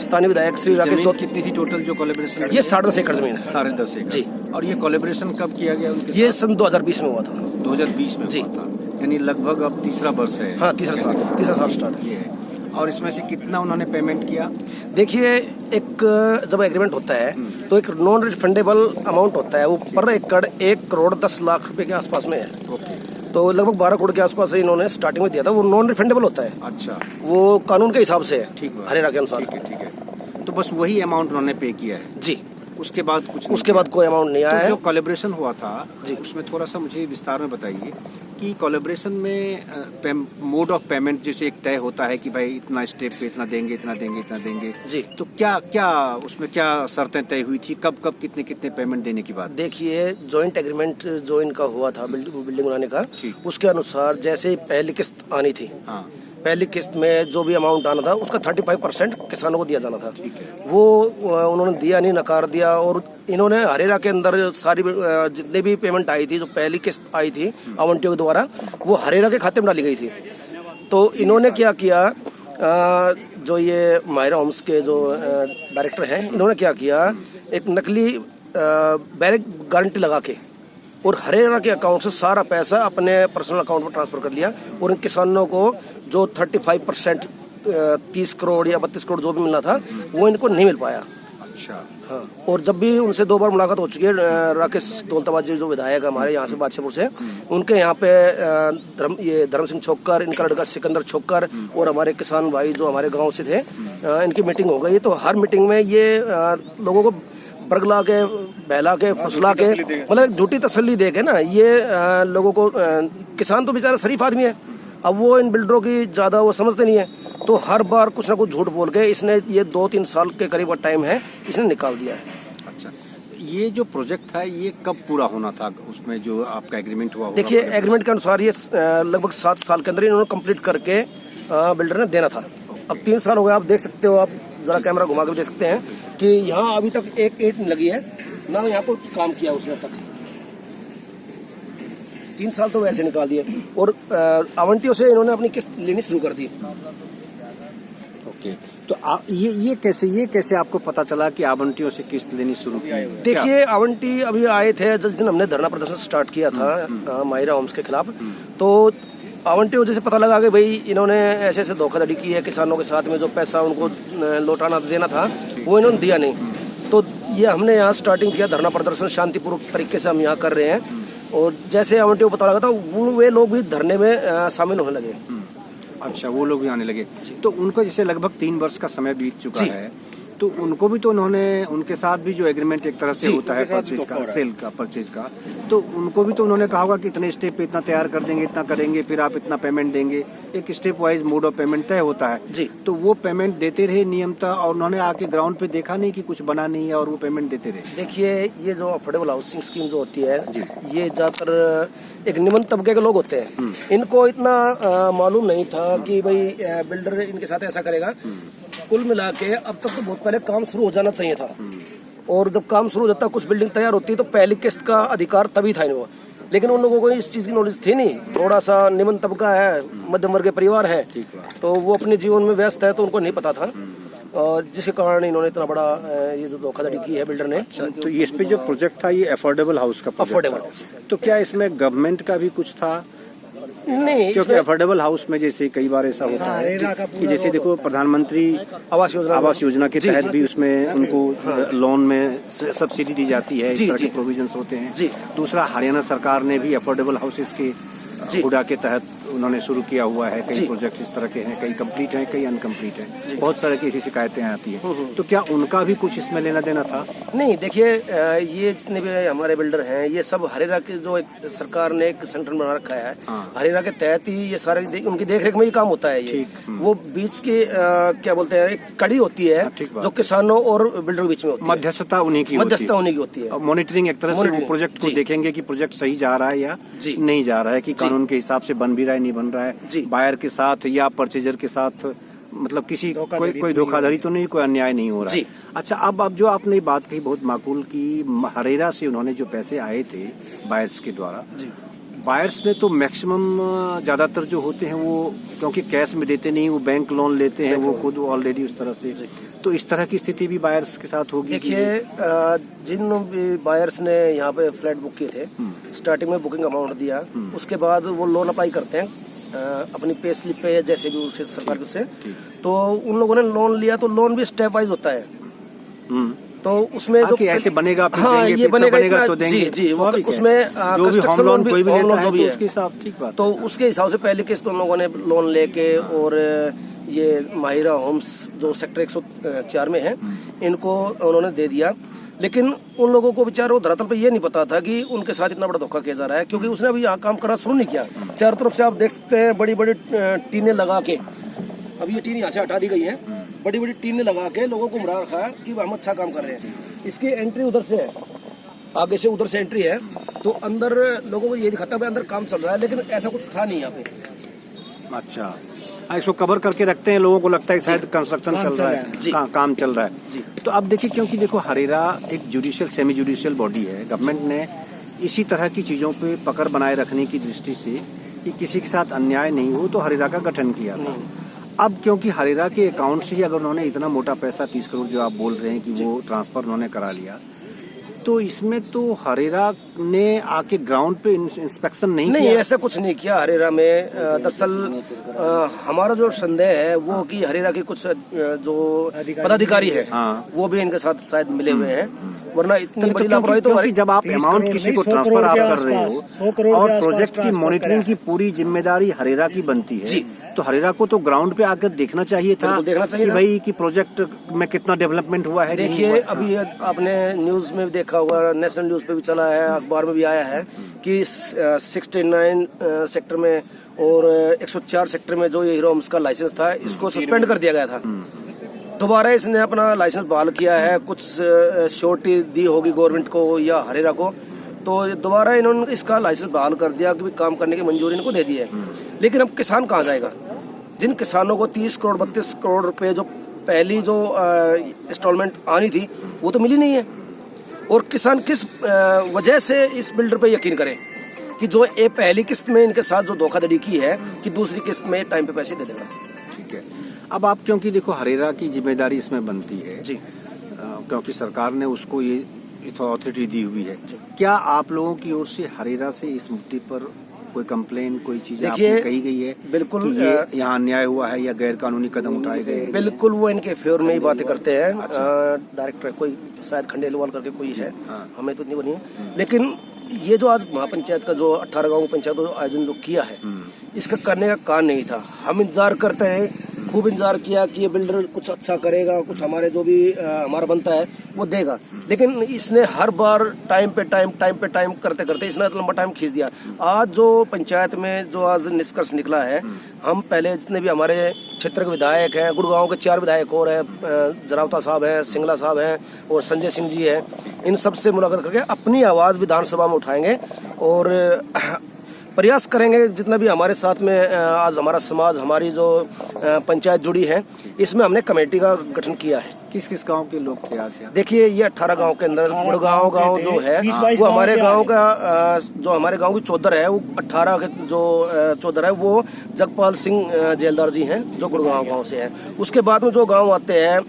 स्थानीय विधायक श्री राकेश दौत, कितनी थी टोटल जो कोलैबोरेशन? ये 10.5 एकड़ जमीन है। 10.5 एकड़ जी। और ये कोलैबोरेशन कब किया गया? ये सन 2020 में हुआ था। 2020 में जी। हुआ था, यानी लगभग अब तीसरा वर्ष है। हाँ, तीसरा साल स्टार्ट ये है। और इसमें से कितना उन्होंने पेमेंट किया? देखिए, एक जब एग्रीमेंट होता है तो एक नॉन रिफंडेबल अमाउंट होता है, वो पर एकड़ 1 करोड़ 10 लाख रुपए के आसपास में है। ओके। तो लगभग 12 करोड़ के आसपास से इन्होंने स्टार्टिंग में दिया था। वो नॉन रिफंडेबल होता है। अच्छा, वो कानून के हिसाब से है, ठीक है, हरेरा के अनुसार। ठीक है। तो बस वही अमाउंट उन्होंने पे किया है? जी। उसके बाद कुछ नहीं? उसके बाद कोई अमाउंट नहीं आया तो है। जो कोलैबोरेशन हुआ था जी, उसमें थोड़ा सा मुझे विस्तार में बताइए कि कोलैबोरेशन में मोड ऑफ पेमेंट जैसे एक तय होता है कि भाई इतना स्टेप पे इतना देंगे, इतना देंगे, इतना देंगे जी। तो क्या क्या उसमें क्या शर्तें तय हुई थी? कब कब कितने कितने पेमेंट देने की बात? देखिए, जॉइंट एग्रीमेंट जो इनका हुआ था बिल्डिंग बनाने का, उसके अनुसार जैसे ही पहली किस्त आनी थी, हाँ, पहली किस्त में जो भी अमाउंट आना था उसका 35% किसानों को दिया जाना था। ठीक है। वो उन्होंने दिया नहीं, नकार दिया। और इन्होंने हरेरा के अंदर सारी जितने भी पेमेंट आई थी, जो पहली किस्त आई थी आवंटियों के द्वारा, वो हरेरा के खाते में डाली गई थी। तो इन्होंने क्या किया, जो ये माहिरा होम्स के जो डायरेक्टर हैं, इन्होंने क्या किया, एक नकली बैंक गारंटी लगा के और हरेरा के अकाउंट से सारा पैसा अपने पर्सनल अकाउंट में ट्रांसफर कर लिया। और इन किसानों को जो 35% 30 करोड़ या 32 करोड़ जो भी मिलना था वो इनको नहीं मिल पाया। अच्छा, हाँ। और जब भी उनसे 2 बार मुलाकात हो चुकी है, राकेश दौलताबाद जी जो विधायक है हमारे यहाँ से बादशाहपुर से, उनके यहाँ पे धर्म सिंह छोकर, इनका लड़का सिकंदर छोकर और हमारे किसान भाई जो हमारे गाँव से थे, इनकी मीटिंग हो गई। तो हर मीटिंग में ये लोगों को बरगला के, बहला के, फुसला के, मतलब झूठी तसल्ली दे के ना, ये लोगों को, किसान तो बेचारा शरीफ आदमी है, अब वो इन बिल्डरों की ज्यादा वो समझते नहीं है। तो हर बार कुछ ना कुछ झूठ बोल के इसने ये 2-3 साल के करीब टाइम है, इसने निकाल दिया है। अच्छा, ये जो प्रोजेक्ट था ये कब पूरा होना था? उसमें जो आपका एग्रीमेंट हुआ? देखिए, एग्रीमेंट के अनुसार ये लगभग 7 साल के अंदर इन्होंने कंप्लीट करके बिल्डर ने देना था। अब 3 साल हो गए, आप देख सकते हो, आप जरा कैमरा घुमा कर देख सकते हैं कि यहाँ अभी तक एक ईंट नहीं लगी है, ना यहाँ को काम किया उसने तक। 3 साल तो वैसे निकाल दिए और आवंटियों से इन्होंने अपनी किस्त लेनी शुरू कर दी। ओके, तो ये कैसे आपको पता चला कि आवंटियों से किस्त लेनी शुरू की? देखिए, आवंटी अभी आए थे जिस दिन हमने धरना प्रदर्शन स्टार्ट किया था माहिरा होम्स के खिलाफ। तो आवंटियों जैसे पता लगा कि भाई इन्होंने ऐसे ऐसे धोखाधड़ी की है किसानों के साथ में, जो पैसा उनको लौटाना देना था वो इन्होंने दिया नहीं। तो ये हमने यहाँ स्टार्टिंग किया धरना प्रदर्शन, शांतिपूर्वक तरीके से हम यहाँ कर रहे हैं। और जैसे आवंटियों को पता लगा था वे लोग भी धरने में शामिल होने लगे। अच्छा, वो लोग भी आने लगे। तो उनको जैसे लगभग 3 वर्ष का समय बीत चुका है, तो उनको भी तो उन्होंने, उनके साथ भी जो एग्रीमेंट एक तरह से होता है परचेज का, सेल का, परचेज का, तो उनको भी तो उन्होंने कहा होगा कि इतने स्टेप पे इतना तैयार कर देंगे, इतना करेंगे, फिर आप इतना पेमेंट देंगे। एक step wise mode of payment तय होता है जी। तो वो पेमेंट देते रहे नियमतः, और उन्होंने आके ग्राउंड पे देखा नहीं कि कुछ बना नहीं है और वो पेमेंट देते रहे? देखिए, ये जो अफोर्डेबल हाउसिंग स्कीम जो होती है, ये ज्यादातर एक निम्न तबके के लोग होते हैं। इनको इतना मालूम नहीं था कि भाई बिल्डर इनके साथ ऐसा करेगा। कुल मिला के अब तक तो बहुत पहले काम शुरू हो जाना चाहिए था। और जब काम शुरू हो जाता, कुछ बिल्डिंग तैयार होती है, तो पहली किस्त का अधिकार तभी था इनको। लेकिन उन लोगों को इस चीज की नॉलेज थी नहीं। थोड़ा सा निम्न तबका है, मध्यम वर्ग के परिवार है, तो वो अपने जीवन में व्यस्त है, तो उनको नहीं पता था। और जिसके कारण इन्होंने इतना बड़ा ये जो धोखाधड़ी की है बिल्डर ने। तो इस पे जो प्रोजेक्ट था ये अफोर्डेबल हाउस का प्रोजेक्ट था। तो क्या इसमें गवर्नमेंट का भी कुछ था? नहीं, क्योंकि अफोर्डेबल हाउस में जैसे कई बार ऐसा होता है कि जैसे देखो प्रधानमंत्री आवास योजना के तहत भी उसमें उनको लोन में सब्सिडी दी जाती है, इस तरह के प्रोविजंस होते हैं। दूसरा, हरियाणा सरकार ने भी अफोर्डेबल हाउसेस के हुडा के तहत उन्होंने शुरू किया हुआ है। कई प्रोजेक्ट इस तरह के हैं, कई कंप्लीट हैं, कई अनकम्प्लीट हैं। बहुत तरह की ऐसी शिकायतें आती हैं। तो क्या उनका भी कुछ इसमें लेना देना था? नहीं, देखिए, ये जितने भी हमारे बिल्डर हैं, ये सब हरेरा के जो एक सरकार ने एक संगठन बना रखा है, हरेरा के तहत ही ये सारे उनकी देखरेख में ही काम होता है। ये वो बीच के क्या बोलते हैं, एक कड़ी होती है जो किसानों और बिल्डर के बीच में होती है। मध्यस्थता उन्हीं की होती है। मॉनिटरिंग एक तरह से वो प्रोजेक्ट को देखेंगे कि प्रोजेक्ट सही जा रहा है या नहीं जा रहा है, कि कानून के हिसाब से बन भी रहा है, नहीं बन रहा है, बायर के साथ या परचेजर के साथ, मतलब किसी कोई धोखाधड़ी तो नहीं, कोई अन्याय नहीं हो रहा है। अच्छा, अब जो आपने बात कही बहुत माकूल की, हरेरा से उन्होंने जो पैसे आए थे बायर्स के द्वारा, बायर्स में तो मैक्सिमम ज्यादातर जो होते हैं वो क्योंकि कैश में देते नहीं, वो बैंक लोन लेते हैं, वो खुद ऑलरेडी उस तरह से। तो इस तरह की स्थिति भी बायर्स के साथ होगी? देखिए, जिन बायर्स ने यहाँ पे फ्लैट बुक किए थे, स्टार्टिंग में बुकिंग अमाउंट दिया, उसके बाद वो लोन अप्लाई करते हैं अपनी पे स्लिप पे, जैसे भी उससे सरकार से, तो उन लोगों ने लोन लिया, तो लोन भी स्टेप वाइज होता है। तो उसमें जो ऐसे बनेगा, ये बनेगा तो देंगे। जी, वो उसमें कंस्ट्रक्शन लोन कोई भी लेता है, भी उसके हिसाब, ठीक बात। तो उसके हिसाब से पहले किस्त उन लोगों ने लोन लेके, और ये माहिरा होम्स जो सेक्टर 104 में है, इनको उन्होंने दे दिया। लेकिन उन लोगों को बेचारों धरातल पे ये नहीं पता था कि उनके साथ इतना बड़ा धोखा किया जा रहा है, क्योंकि उसने अभी यहाँ काम करना शुरू नहीं किया। चारों तरफ से आप देख सकते हैं बड़ी बड़ी टीनें लगा के, अभी ये टीन यहाँ से हटा दी गई है, बड़ी बड़ी टीनें लगा के लोगों को मुड़ा रखा है कि हम अच्छा काम कर रहे हैं। इसकी एंट्री उधर से है, आगे से उधर से एंट्री है, तो अंदर लोगों को ये दिखाता है अंदर काम चल रहा है, लेकिन ऐसा कुछ था नहीं यहाँ पे। अच्छा, इसको कवर करके रखते हैं, लोगों को लगता है शायद कंस्ट्रक्शन चल रहा है, काम चल रहा है। तो अब देखिए, क्योंकि देखो हरेरा एक जुडिशियल सेमी जुडिशियल बॉडी है, गवर्नमेंट ने इसी तरह की चीजों पे पकड़ बनाए रखने की दृष्टि से कि किसी के साथ अन्याय नहीं हो, तो हरेरा का गठन किया था। अब क्योंकि हरेरा के अकाउंट से ही अगर उन्होंने इतना मोटा पैसा 30 करोड़ जो आप बोल रहे हैं कि वो ट्रांसफर उन्होंने करा लिया, तो इसमें तो हरेरा ने आके ग्राउंड पे इंस्पेक्शन नहीं किया? ऐसा कुछ नहीं किया हरेरा में। दरअसल हमारा जो संदेह है वो कि हरेरा के कुछ जो पदाधिकारी है, वो भी इनके साथ शायद मिले हुए हैं, वरना इतनी बड़ी लापरवाही तो जब आप अमाउंट किसी को ट्रांसफर आप कर रहे हो और प्रोजेक्ट की मॉनिटरिंग की पूरी जिम्मेदारी हरेरा की बनती है, तो हरेरा को तो ग्राउंड पे आकर देखना चाहिए था कि भाई कि प्रोजेक्ट में कितना डेवलपमेंट हुआ है। देखिए, अभी आपने न्यूज में देखा होगा, नेशनल न्यूज पे भी चला है, अखबार में भी आया है कि 69 सेक्टर में और 104 सेक्टर में जो ये हीरो होम्स का लाइसेंस था, इसको सस्पेंड कर दिया गया था। दोबारा इसने अपना लाइसेंस बहाल किया है, कुछ श्योरिटी दी होगी गवर्नमेंट को या हरेरा को, तो दोबारा इन्होंने इसका लाइसेंस बहाल कर दिया कि काम करने की मंजूरी इनको दे दी है। लेकिन अब किसान कहाँ जाएगा? जिन किसानों को 30 करोड़ 32 करोड़ रुपए जो पहली जो इंस्टॉलमेंट आनी थी, वो तो मिली नहीं है। और किसान किस वजह से इस बिल्डर पे यकीन करें कि जो ये पहली किस्त में इनके साथ जो धोखाधड़ी की है, कि दूसरी किस्त में टाइम पे पैसे दे देगा। ठीक है, अब आप क्योंकि देखो हरेरा की जिम्मेदारी इसमें बनती है जी, क्योंकि सरकार ने उसको ये अथॉरिटी दी हुई है, क्या आप लोगों की ओर से हरेरा से इस मुद्दे पर कोई कंप्लेन, कोई चीज आपको कही गई है? बिल्कुल, यहाँ अन्याय हुआ है या गैर कानूनी कदम उठाए गए हैं? बिल्कुल, वो इनके फेवर में ही बातें करते हैं। डायरेक्टर कोई शायद खंडेलवाल करके कोई है, हमें तो नहीं बनी है। लेकिन ये जो आज महापंचायत का जो 18 गाँव पंचायत आयोजन जो किया है, इसका करने का कारण नहीं था। हम इंतजार करते हैं, खूब इंतजार किया कि ये बिल्डर कुछ अच्छा करेगा, कुछ हमारे जो भी हमारा बनता है वो देगा, लेकिन इसने हर बार टाइम पे टाइम करते करते इसने लंबा टाइम खींच दिया। आज जो पंचायत में जो आज निष्कर्ष निकला है, हम पहले जितने भी हमारे क्षेत्र के विधायक हैं, गुड़गांव के 4 विधायक और हैं, जरावता साहब हैं, सिंगला साहब हैं और संजय सिंह जी हैं, इन सबसे मुलाकात करके अपनी आवाज विधानसभा में उठाएंगे और प्रयास करेंगे जितना भी हमारे साथ में आज हमारा समाज, हमारी जो पंचायत जुड़ी है, इसमें हमने कमेटी का गठन किया है। किस किस गांव के लोग थे आज? देखिए, ये 18 गांव के अंदर गुड़गांव गांव जो है वो हमारे गांव का, जो हमारे गांव की चौधर है, वो 18 के जो चौधर है वो जगपाल सिंह जेलदार जी हैं, जो गुड़गांव गांव से है। उसके बाद में जो गांव आते हैं,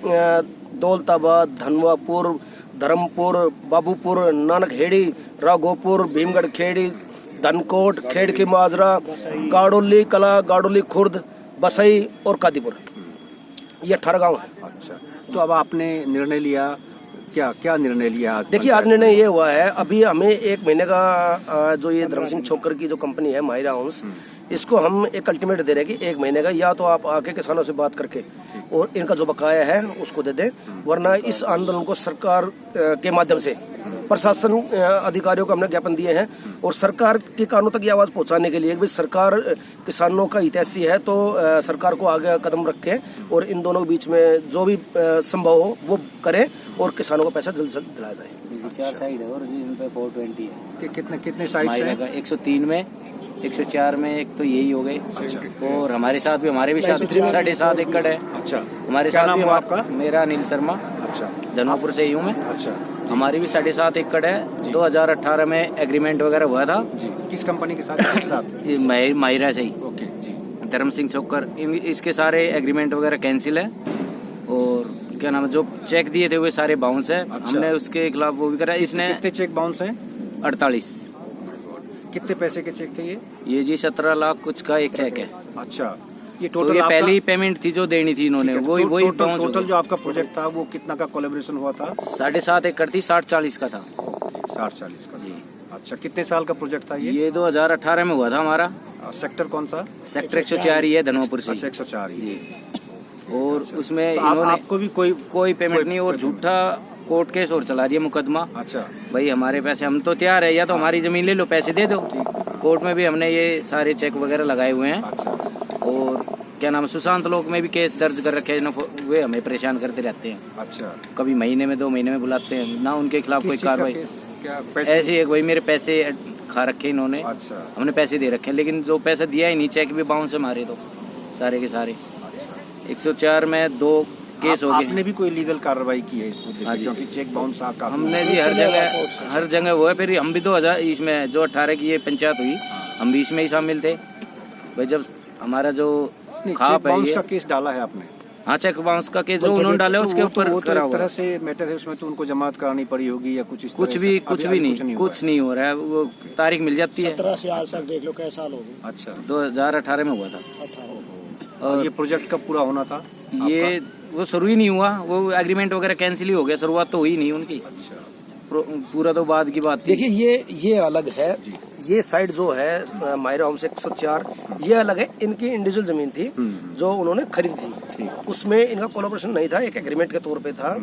दौलताबाद, धनवापुर, धर्मपुर, बाबूपुर, नानक हेड़ी, राघोपुर, भीमगढ़ खेड़ी, धनकोट, खेड़ की माजरा, गाड़ोली कला, गाड़ोली खुर्द, बसई और कादीपुर, ये 18 गांव है। अच्छा, तो अब आपने निर्णय लिया, क्या निर्णय लिया आज? देखिए, आज निर्णय ये हुआ है, अभी हमें 1 महीने का जो ये धर्म सिंह छोकर की जो कंपनी है माहिरा होम्स, इसको हम एक अल्टीमेट दे रहे हैं कि 1 महीने का या तो आप आके किसानों से बात करके और इनका जो बकाया है उसको दे दें, वरना इस आंदोलन को सरकार के माध्यम से प्रशासन अधिकारियों को हमने ज्ञापन दिए हैं और सरकार के कानों तक ये आवाज पहुंचाने के लिए कि सरकार किसानों का हितैषी है, तो सरकार को आगे कदम रखे और इन दोनों के बीच में जो भी संभव हो वो करें और किसानों को पैसा जल्द से जल्द दिलाया जाए। 4 साइड है और इन पे 420 है। कितने साइड हैं? 103 में, 104 में, एक तो यही हो गए। अच्छा। और हमारे साथ भी 7.5 एकड़ है। अच्छा, हमारे क्या साथ नाम भी हुआ आपका? मेरा अनिल शर्मा। अच्छा, धनवापुर से ही हूँ मैं। अच्छा, हमारी भी 7.5 एकड़ है। 2018 में एग्रीमेंट वगैरह हुआ था जी। किस कंपनी के साथ? माहिरा से ही। ओके जी। धर्म सिंह छोकर, इसके सारे एग्रीमेंट वगैरह कैंसिल है और क्या नाम है, जो चेक दिए थे वे सारे बाउंस है। अच्छा। हमने उसके खिलाफ वो भी करा। इसने कितने चेक बाउंस हैं? 48। कितने पैसे के चेक थे ये जी 17 लाख कुछ का एक चेक है। अच्छा, ये तो टोटल ये आपका? पहली पेमेंट थी जो देनी थी इन्होंने, वही बाउंस हो टोटल गई। जो आपका प्रोजेक्ट था वो कितना का कोलैबोरेशन हुआ था? 7.5 एकड़ थी, 60-40 का था 60-40 का जी। अच्छा, कितने साल का प्रोजेक्ट था ये 2018 में हुआ था हमारा। सेक्टर कौन सा? सेक्टर 104 ही है धनवापुर से। अच्छा, 104 ही। जी। और उसमें तो इन्होंने आपको भी कोई पेमेंट नहीं और झूठा कोर्ट केस और चला दिया मुकदमा। अच्छा, भाई हमारे पैसे, हम तो तैयार है, या तो हमारी जमीन ले लो, पैसे दे दो। कोर्ट में भी हमने ये सारे चेक वगैरह लगाए हुए हैं। अच्छा, और क्या नाम है, सुशांत लोक में भी केस दर्ज कर रखे हैं। वे हमें परेशान करते रहते हैं। अच्छा, कभी महीने में 2 महीने में बुलाते हैं ना, उनके खिलाफ कोई कार्रवाई। पैसे? ऐसे ही एक भाई मेरे पैसे खा रखे इन्होंने। अच्छा, हमने पैसे दे रखे हैं लेकिन जो पैसा दिया ही नहीं, चेक भी बाउंस से मारे तो सारे के सारे। 104 में 2 केस हो गए। आपने भी कोई लीगल कार्रवाई की है इसको हाँ जी। क्योंकि चेक बाउंस का हमने भी हर जगह हुआ है। फिर हम भी 2000 इसमें जो 18 की ये पंचायत हुई, हम भी इसमें ही शामिल थे। भाई जब हमारा जो खाप है ये, का केस डाला है आपने? हाँ, चेक बाउंस का केस जो उन्होंने डाला उसके ऊपर करा एक तरह हुआ। से मैटर है, उसमें तो उनको जमानत करानी पड़ी होगी या कुछ इस तरह कुछ भी नहीं, कुछ नहीं हो रहा है। वो तारीख मिल जाती है। 17 से आज तक देख लो कैसा साल हो गया। अच्छा, 2018 में हुआ था। 18 और ये प्रोजेक्ट कब पूरा होना था? ये वो शुरू ही नहीं हुआ, वो एग्रीमेंट वगैरह कैंसिल ही हो गया, शुरुआत तो हुई नहीं उनकी। अच्छा, पूरा तो बाद की बात थी। देखिए, ये अलग है, ये साइड जो है माहिरा होम्स 104, ये अलग है। इनकी इंडिविजुअल जमीन थी जो उन्होंने खरीदी थी, उसमें इनका कोलैबोरेशन नहीं था, एक एग्रीमेंट के तौर पे था।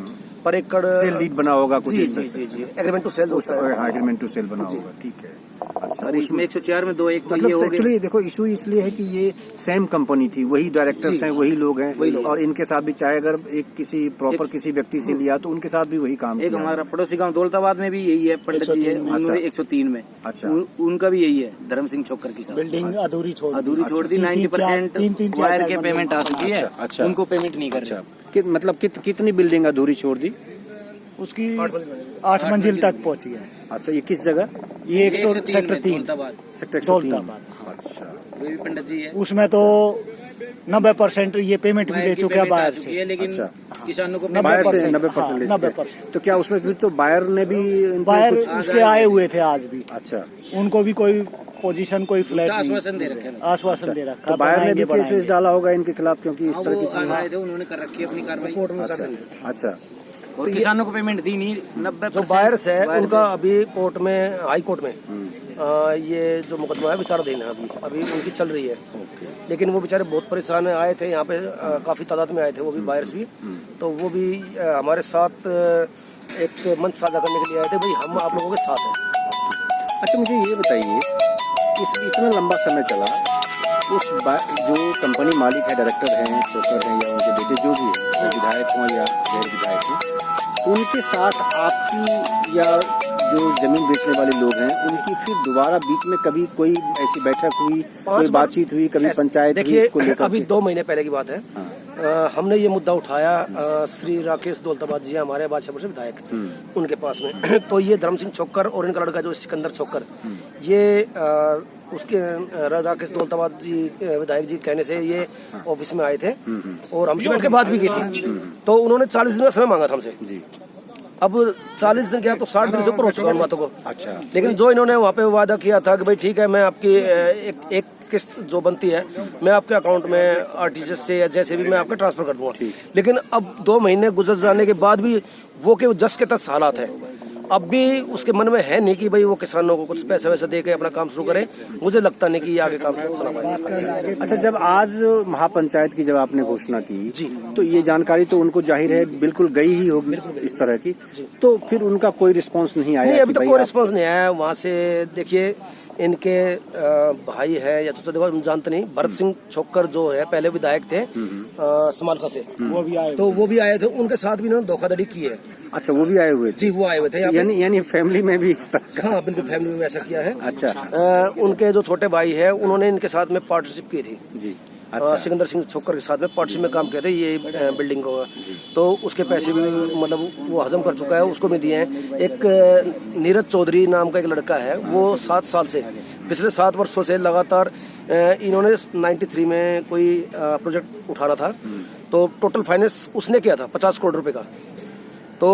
पर एकड़ सेल लीड बना होगा कुछ? जी, एग्रीमेंट टू सेल होता है। एग्रीमेंट टू सेल बना होगा, ठीक है। अच्छा, और इसमें 104 में 2 एक तो ये मतलब हो गए। एक्चुअली देखो, इशू इसलिए है कि ये सेम कंपनी थी, वही डायरेक्टर्स हैं, वही लोग हैं, और इनके साथ भी चाहे अगर एक किसी प्रॉपर किसी व्यक्ति से लिया तो उनके साथ भी वही काम एक किया। हमारा पड़ोसी गांव दौलताबाद में भी यही है, पंडित जी है, उन्होंने 103 में। अच्छा, उनका भी यही है, धर्म सिंह छोकर की साथ। बिल्डिंग अधूरी छोड़ दी। 90% वायर के पेमेंट आ चुकी है। अच्छा, उनको पेमेंट नहीं कर रहे। मतलब कितनी बिल्डिंग अधूरी छोड़ दी? उसकी 8 मंजिल तक पहुंची है। अच्छा, ये किस जगह? ये 100 सेक्टर 3 दौलताबाद। सेक्टर 103। दौलताबाद। अच्छा, वो भी पंडित जी है। उसमें तो 90% ये पेमेंट भी दे चुके हैं बाहर से। लेकिन अच्छा, किसानों को बायर से 90% 90% ले चुके हैं। 90%। तो क्या उसमें फिर तो बायर ने भी इनको बाहर कुछ? उसके आए हुए थे आज भी। अच्छा, उनको भी कोई पोजीशन, कोई फ्लैट आश्वासन दे रखे हैं। आश्वासन दे रखा। तो बायर ने भी केस वेस डाला होगा इनके खिलाफ क्योंकि इस तरह की वो चीजें? आए थे, उन्होंने कर रखी है अपनी कार्रवाई। अच्छा, और किसानों को पेमेंट दी नहीं। 90% जो बायर्स है उनका अभी कोर्ट में, हाई कोर्ट में ये जो मुकदमा है विचाराधीन है, अभी उनकी चल रही है। लेकिन वो बेचारे बहुत परेशान आए थे यहाँ पे, काफी तादाद में आए थे वो भी बायर्स भी। तो वो भी हमारे साथ एक मंच साझा करने के लिए आए थे, भाई हम आप लोगों के साथ हैं। अच्छा, मुझे ये बताइए, इतना लंबा समय चला, उस जो कंपनी मालिक है, डायरेक्टर हैं, छोकर हैं या उनके बेटे जो भी है, विधायक हों या गैर विधायक हों, उनके साथ आपकी या जो जमीन बेचने वाले लोग हैं उनकी फिर दोबारा बीच में कभी कोई ऐसी बैठक हुई, कोई बातचीत हुई, कभी पंचायत हुई इसको लेकर? अभी 2 महीने पहले की बात है। हमने ये मुद्दा उठाया, श्री राकेश दौलताबाद जी हमारे बादशाहपुर से विधायक, उनके पास में। तो ये धर्म सिंह छोकर और इनका लड़का जो सिकंदर छोकर, ये उसके राकेश दौलताबाद जी विधायक जी कहने से ये ऑफिस में आए थे और हमसे उनके बात भी की थी। तो उन्होंने 40 दिन का समय मांगा था हमसे। अब 40 दिन गया तो 60 दिन से ऊपर हो चुका उन बातों को। अच्छा। लेकिन जो इन्होंने वहाँ पे वादा किया था कि भाई ठीक है, मैं आपकी एक किस्त जो बनती है मैं आपके अकाउंट में आरटीजीएस से या जैसे भी मैं आपके ट्रांसफर कर दूंगा। लेकिन अब 2 महीने गुजर जाने के बाद भी वो के जस के तस हालात है। अब भी उसके मन में है नहीं कि भाई वो किसानों को कुछ पैसे वैसे दे के अपना काम शुरू करे। मुझे लगता नहीं कि ये आगे काम चला पाएगा। अच्छा, जब आज महापंचायत की जब आपने घोषणा की जी, तो ये जानकारी तो उनको जाहिर है बिल्कुल गई ही होगी इस तरह की, तो फिर उनका कोई रिस्पांस नहीं आया? नहीं, अभी तक कोई रिस्पांस नहीं आया वहाँ से। देखिए, इनके भाई है या चाचा, देखो हम जानते नहीं, भरत सिंह छोक्कर जो है पहले विधायक थे समालखा से, वो भी आए थे। उनके साथ भी इन्होंने धोखाधड़ी की है। अच्छा, वो भी आए हुए थे? जी, वो आए हुए थे। यानी फैमिली में भी इस तरह का? हाँ, बिल्कुल फैमिली में ऐसा किया है। अच्छा। उनके जो छोटे भाई है उन्होंने इनके साथ में पार्टनरशिप की थी जी। अच्छा। सिकंदर सिंह छोक्कर के साथ में पार्टनरशिप में काम किए थे ये बिल्डिंग को, तो उसके पैसे भी मतलब वो हजम कर चुका है, उसको भी दिए हैं। एक नीरज चौधरी नाम का एक लड़का है, वो 7 साल से, पिछले 7 वर्षों से लगातार इन्होंने 93 में कोई प्रोजेक्ट उठाना था, तो टोटल फाइनेंस उसने किया था 50 करोड़ रुपए का। तो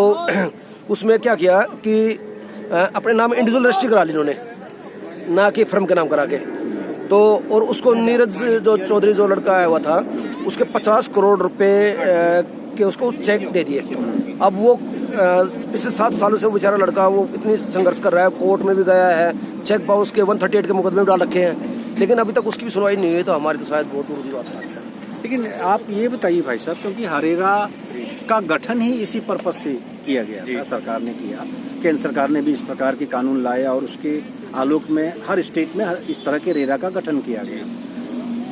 उसमें क्या किया कि अपने नाम इंडिविजुअल रजिस्ट्री करा ली इन्होंने, ना कि फर्म के नाम करा के। तो और उसको नीरज जो चौधरी जो लड़का आया हुआ था, उसके 50 करोड़ रुपए के उसको चेक दे दिए। अब वो पिछले 7 सालों से वो बेचारा लड़का वो इतनी संघर्ष कर रहा है, कोर्ट में भी गया है, चेक बाउंस के 138 के मुकदमे डाल रखे हैं, लेकिन अभी तक उसकी भी सुनवाई नहीं हुई। तो हमारी तो शायद बहुत दूर की बात है। लेकिन आप ये बताइए भाई साहब, क्योंकि हरेरा का गठन ही इसी पर्पज से किया गया था, सरकार ने किया, केंद्र सरकार ने भी इस प्रकार के कानून लाया और उसके आलोक में हर स्टेट में इस तरह के रेरा का गठन किया गया।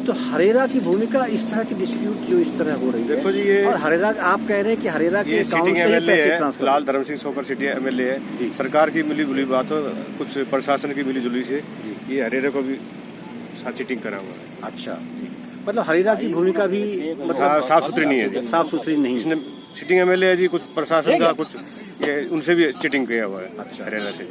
तो हरेरा की भूमिका इस तरह की डिस्प्यूट जो इस तरह हो रही है, देखो जी, ये और हरेरा आप कह रहे हैं कि हरेरा के अकाउंट से ही पैसे ट्रांसफर। लाल धर्म सिंह छोक्कर सिटी एमएलए है, सरकार की मिली जुली बात हो, कुछ प्रशासन की मिली जुली से ये हरेरा को भी चीटिंग करा हुआ है। अच्छा, मतलब हरेरा की भूमिका भी मतलब साफ सुथरी नहीं है, साफ सुथरी नहीं। इसने सिटिंग एमएलए है जी, कुछ प्रशासन का कुछ ये उनसे भी चीटिंग किया हुआ है। अच्छा, हरेरा से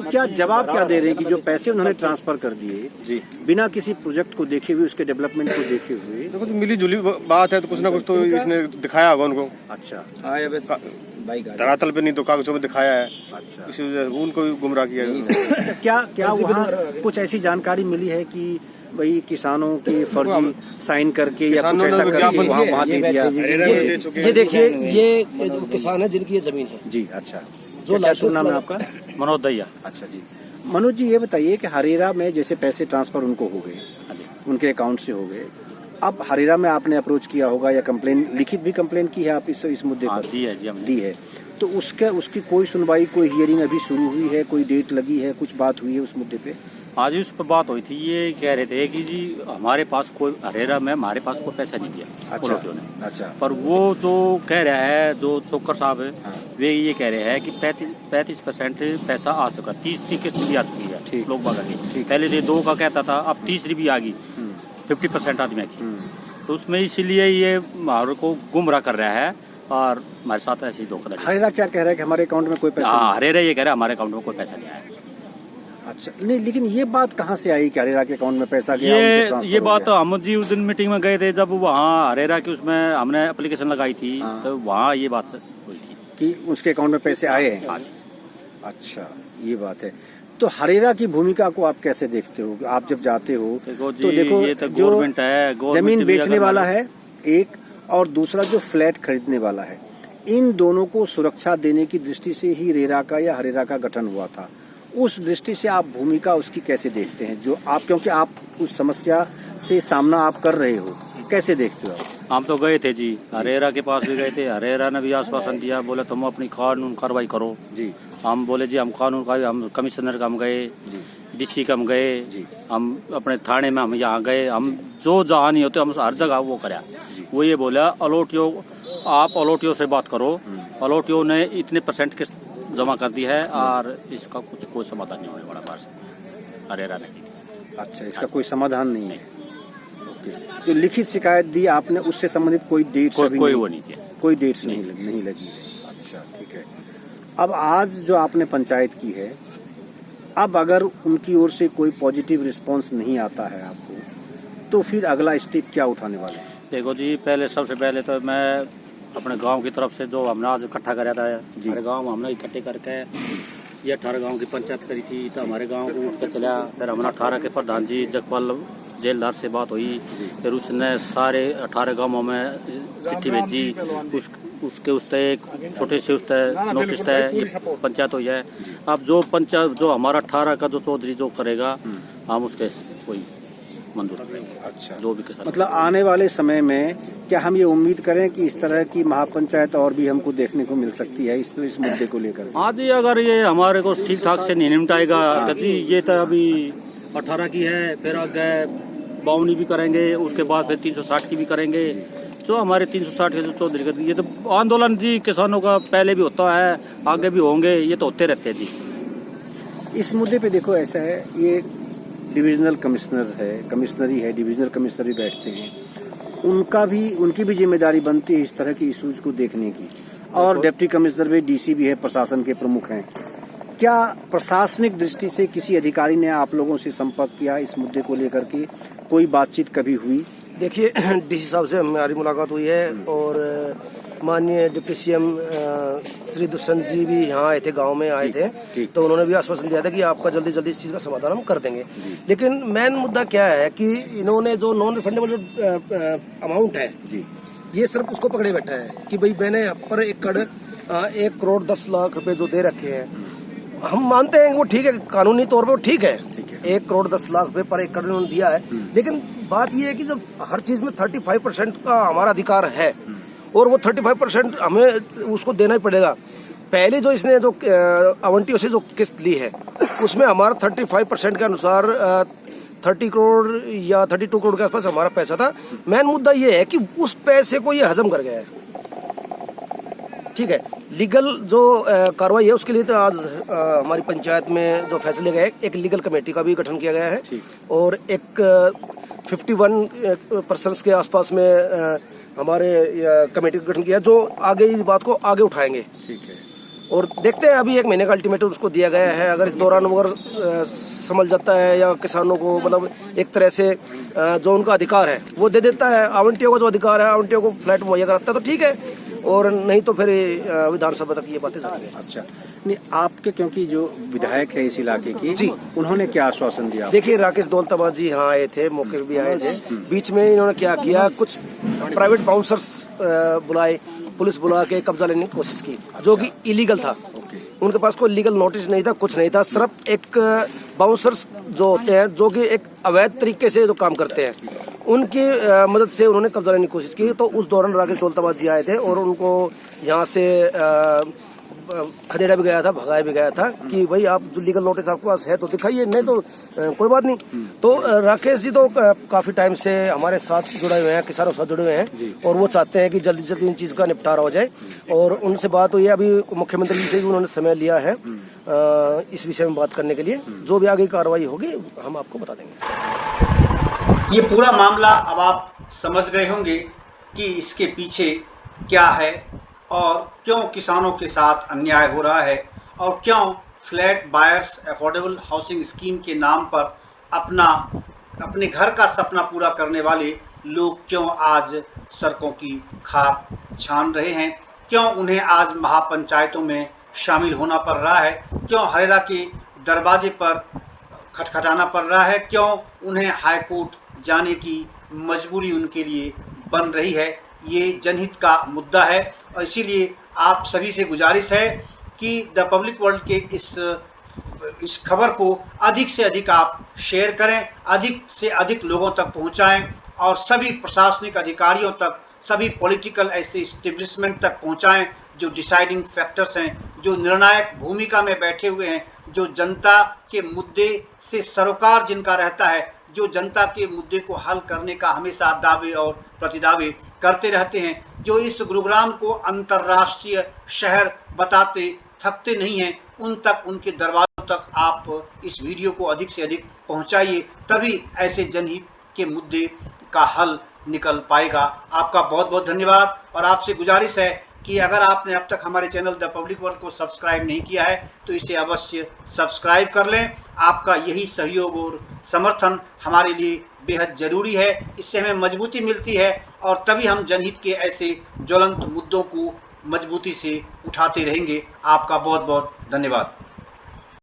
क्या जवाब क्या दे रहे हैं कि जो पैसे उन्होंने ट्रांसफर कर दिए जी, बिना किसी प्रोजेक्ट को देखे हुए, उसके डेवलपमेंट को देखे हुए? देखो तो मिली जुली बात है, तो कुछ ना कुछ तो इसने दिखाया होगा उनको। अच्छा, धरातल पे नहीं तो कागजों में दिखाया है। अच्छा, इसी वजह उनको भी गुमराह किया। क्या वहाँ कुछ ऐसी जानकारी मिली है कि वही किसानों के फर्जी साइन करके या कुछ ऐसा करके वहाँ दे दिया? ये देखिए, ये किसान है जिनकी ये जमीन है जी। अच्छा, जो लाइसेंस नाम है आपका? मनोज दैया। अच्छा जी, मनोज जी ये बताइए कि हरेरा में जैसे पैसे ट्रांसफर उनको हो गए, उनके अकाउंट से हो गए, अब हरेरा में आपने अप्रोच किया होगा या कंप्लेन, लिखित भी कंप्लेन की है आप इस मुद्दे पर? दी है जी, हमने दी है। तो उसकी कोई सुनवाई, कोई हियरिंग अभी शुरू हुई है, कोई डेट लगी है, कुछ बात हुई है उस मुद्दे पे? आज उस पर बात हुई थी, ये कह रहे थे कि जी हमारे पास कोई हरेरा में हमारे पास कोई पैसा नहीं दिया उन्होंने। अच्छा, पर वो जो कह रहा है, जो छोक्कर साहब है, वे ये कह रहे हैं कि 35% पैसा आ चुका, 30री किस्त भी आ चुकी है लोग बागा की। पहले ये 2 का कहता था, अब 3री भी आ गई 50% आदमी की। तो उसमें इसीलिए ये हमारे को गुमराह कर रहा है और हमारे साथ ऐसी धोखाधड़ी। हरेरा क्या कह रहा है कि हमारे अकाउंट में कोई पैसा? हाँ, हरेरा ये कह रहा है हमारे अकाउंट में कोई पैसा नहीं आया। अच्छा, नहीं, लेकिन ये बात कहाँ से आई कि हरेरा के अकाउंट में पैसा गया? ये बात तो हम जी उस दिन मीटिंग में गए थे, जब वहाँ हरेरा की उसमें हमने एप्लीकेशन लगाई थी। तो वहाँ ये बात हुई थी कि उसके अकाउंट में पैसे आए हैं। अच्छा, ये बात है। तो हरेरा की भूमिका को आप कैसे देखते हो? आप जब जाते हो तो देखो, ये तो गवर्नमेंट है, जमीन बेचने वाला है एक, और दूसरा जो फ्लैट खरीदने वाला है, इन दोनों को सुरक्षा देने की दृष्टि से ही रेरा का या हरेरा का गठन हुआ था। उस दृष्टि से आप भूमिका उसकी कैसे देखते हैं, जो आप, क्योंकि आप उस समस्या से सामना आप कर रहे हो, कैसे देखते हो? हम तो गए थे जी, हरेरा के पास भी गए थे, हरेरा ने भी आश्वासन दिया, बोले तुम अपनी कानून कार्रवाई करो जी। हम बोले जी हम कानून का, हम कमिश्नर का हम गए, डीसी का हम गए, हम अपने थाने में हम यहाँ गए, हम जो जहाँ नहीं होते हम हर जगह वो कराया। वो ये बोला अलॉटियो, आप अलॉटियो से बात करो, अलॉटियो ने इतने % किस्त जमा कर दी है और इसका कुछ कोई समाधान नहीं होने वाला बाहर से हरेरा ने। अच्छा, इसका कोई समाधान नहीं है। ओके, जो लिखित शिकायत दी आपने, उससे संबंधित कोई डेट्स? कोई वो नहीं किया, कोई डेट्स नहीं लगी है। अच्छा, ठीक है। अब आज जो आपने पंचायत की है, अब अगर उनकी ओर से कोई पॉजिटिव रिस्पांस नहीं आता है आपको, तो फिर अगला स्टेप क्या उठाने वाले हैं? देखो जी, पहले सबसे पहले तो मैं अपने गांव की तरफ से जो हमने आज इकट्ठा कराया था, हमारे गांव में हमने इकट्ठे करके ये 18 गांव की पंचायत करी थी। तो हमारे गांव को उठ कर चला, फिर हमने 18 के प्रधान जी जगपाल जेलदार से बात हुई, फिर उसने सारे 18 गांवों में चिट्ठी भेजी, उसके उसते एक छोटे से उसते नोटिस है, ये पंचायत हुई है। अब जो पंचायत जो हमारा 18 का जो चौधरी जो करेगा, हम उसके कोई मंजूर करेंगे। अच्छा, जो भी किसान मतलब आने वाले समय में क्या हम ये उम्मीद करें कि इस तरह की महापंचायत और भी हमको देखने को मिल सकती है इस मुद्दे को लेकर? आज ही अगर ये हमारे को ठीक ठाक से नहीं निपटाएगा तो जी ये तो अभी 18 की है, फिर आगे 52 भी करेंगे, उसके बाद फिर 360 की भी करेंगे। जो हमारे 360 के जो चौधरी का, ये तो आंदोलन जी किसानों का पहले भी होता है, आगे भी होंगे, ये तो होते रहते हैं जी। इस मुद्दे पे देखो ऐसा है, ये डिविजनल कमिश्नर है, कमिश्नरी है, डिविजनल कमिश्नरी बैठते हैं, उनकी भी जिम्मेदारी बनती है इस तरह की इश्यूज को देखने की, और डिप्टी कमिश्नर भी, डीसी भी है, प्रशासन के प्रमुख हैं। क्या प्रशासनिक दृष्टि से किसी अधिकारी ने आप लोगों से संपर्क किया इस मुद्दे को लेकर के? कोई बातचीत कभी हुई? देखिए, डीसी साहब से हमारी मुलाकात हुई है और माननीय डिप्टी सीएम श्री दुष्यंत जी भी यहाँ आए थे, गांव में आए थे, तो उन्होंने भी आश्वासन दिया था कि आपका जल्दी जल्दी इस चीज का समाधान हम कर देंगे। लेकिन मेन मुद्दा क्या है कि इन्होंने जो नॉन रिफंडेबल अमाउंट है जी, ये सिर्फ उसको पकड़े बैठा है कि भाई मैंने पर एकड़ 1 करोड़ 10 लाख रुपए जो दे रखे हैं, हम मानते हैं कि वो ठीक है, कानूनी तौर पर वो ठीक है, 1 करोड़ 10 लाख रुपए पर एकड़ उन्होंने दिया है। लेकिन बात ये है कि जब हर चीज में 35% का हमारा अधिकार है और वो 35% हमें उसको देना ही पड़ेगा। पहले जो इसने जो आवंटियों से जो किस्त ली है, उसमें हमारा 35% के अनुसार 30 करोड़ या 32 करोड़ के आसपास हमारा पैसा था। मेन मुद्दा ये है कि उस पैसे को ये हजम कर गया है। ठीक है, लीगल जो कार्रवाई है उसके लिए तो आज हमारी पंचायत में जो फैसले गए, एक लीगल कमेटी का भी गठन किया गया है और एक 51 पर्सन्स के आसपास में हमारे कमेटी का गठन किया, जो आगे इस बात को आगे उठाएंगे। ठीक है, और देखते हैं, अभी 1 महीने का अल्टीमेटम उसको दिया गया है। अगर इस दौरान अगर संभल जाता है या किसानों को मतलब एक तरह से जो उनका अधिकार है वो दे देता है, आवंटियों को जो अधिकार है आवंटियों को फ्लैट मुहैया कराता है, तो ठीक है, और नहीं तो फिर विधानसभा तक ये बातें जाएंगे। अच्छा, नहीं आपके क्योंकि जो विधायक है इस इलाके की जी, उन्होंने क्या आश्वासन दिया? देखिए, राकेश दौलताबाद जी यहाँ आए थे, मौके पर भी आए थे। बीच में इन्होंने क्या किया, कुछ प्राइवेट बाउंसर्स बुलाए, पुलिस बुला के कब्जा लेने की कोशिश की, जो कि इलीगल था। उनके पास कोई लीगल नोटिस नहीं था, कुछ नहीं था, सिर्फ एक बाउंसर्स जो होते हैं जो कि एक अवैध तरीके से जो काम करते हैं, उनकी मदद से उन्होंने कब्जा लेने की कोशिश की। तो उस दौरान राकेश दौलताबाद जी आए थे और उनको यहाँ से खदेड़ा भी गया था, भगाया भी गया था कि भाई आप जो लीगल नोटिस आपके पास है तो दिखाइए, नहीं तो कोई बात नहीं। तो राकेश जी तो काफी टाइम से हमारे साथ जुड़े हुए हैं, किसानों के साथ जुड़े हुए हैं, और वो चाहते हैं कि जल्दी जल्दी इन चीज का निपटारा हो जाए। और उनसे बात हुई है, अभी मुख्यमंत्री जी से भी उन्होंने समय लिया है इस विषय में बात करने के लिए। जो भी आगे कार्रवाई होगी हम आपको बता देंगे। ये पूरा मामला अब आप समझ गए होंगे कि इसके पीछे क्या है और क्यों किसानों के साथ अन्याय हो रहा है, और क्यों flat buyers affordable housing scheme के नाम पर अपने घर का सपना पूरा करने वाले लोग क्यों आज सड़कों की खाक छान रहे हैं, क्यों उन्हें आज महापंचायतों में शामिल होना पड़ रहा है, क्यों हरेरा के दरवाजे पर खटखटाना पड़ रहा है, क्यों उन्हें हाईकोर्ट जाने की मजबूरी उनके लिए बन रही है। ये जनहित का मुद्दा है और इसीलिए आप सभी से गुजारिश है कि द पब्लिक वर्ल्ड के इस खबर को अधिक से अधिक आप शेयर करें, अधिक से अधिक लोगों तक पहुंचाएं और सभी प्रशासनिक अधिकारियों तक, सभी पॉलिटिकल ऐसे इस्टेब्लिशमेंट तक पहुंचाएं जो डिसाइडिंग फैक्टर्स हैं, जो निर्णायक भूमिका में बैठे हुए हैं, जो जनता के मुद्दे से सरोकार जिनका रहता है, जो जनता के मुद्दे को हल करने का हमेशा दावे और प्रतिदावे करते रहते हैं, जो इस गुरुग्राम को अंतर्राष्ट्रीय शहर बताते थकते नहीं हैं, उन तक, उनके दरवाजों तक आप इस वीडियो को अधिक से अधिक पहुंचाइए, तभी ऐसे जनहित के मुद्दे का हल निकल पाएगा। आपका बहुत बहुत धन्यवाद और आपसे गुजारिश है कि अगर आपने अब तक हमारे चैनल द पब्लिक वर्ल्ड को सब्सक्राइब नहीं किया है तो इसे अवश्य सब्सक्राइब कर लें। आपका यही सहयोग और समर्थन हमारे लिए बेहद ज़रूरी है। इससे हमें मजबूती मिलती है और तभी हम जनहित के ऐसे ज्वलंत मुद्दों को मजबूती से उठाते रहेंगे। आपका बहुत बहुत धन्यवाद।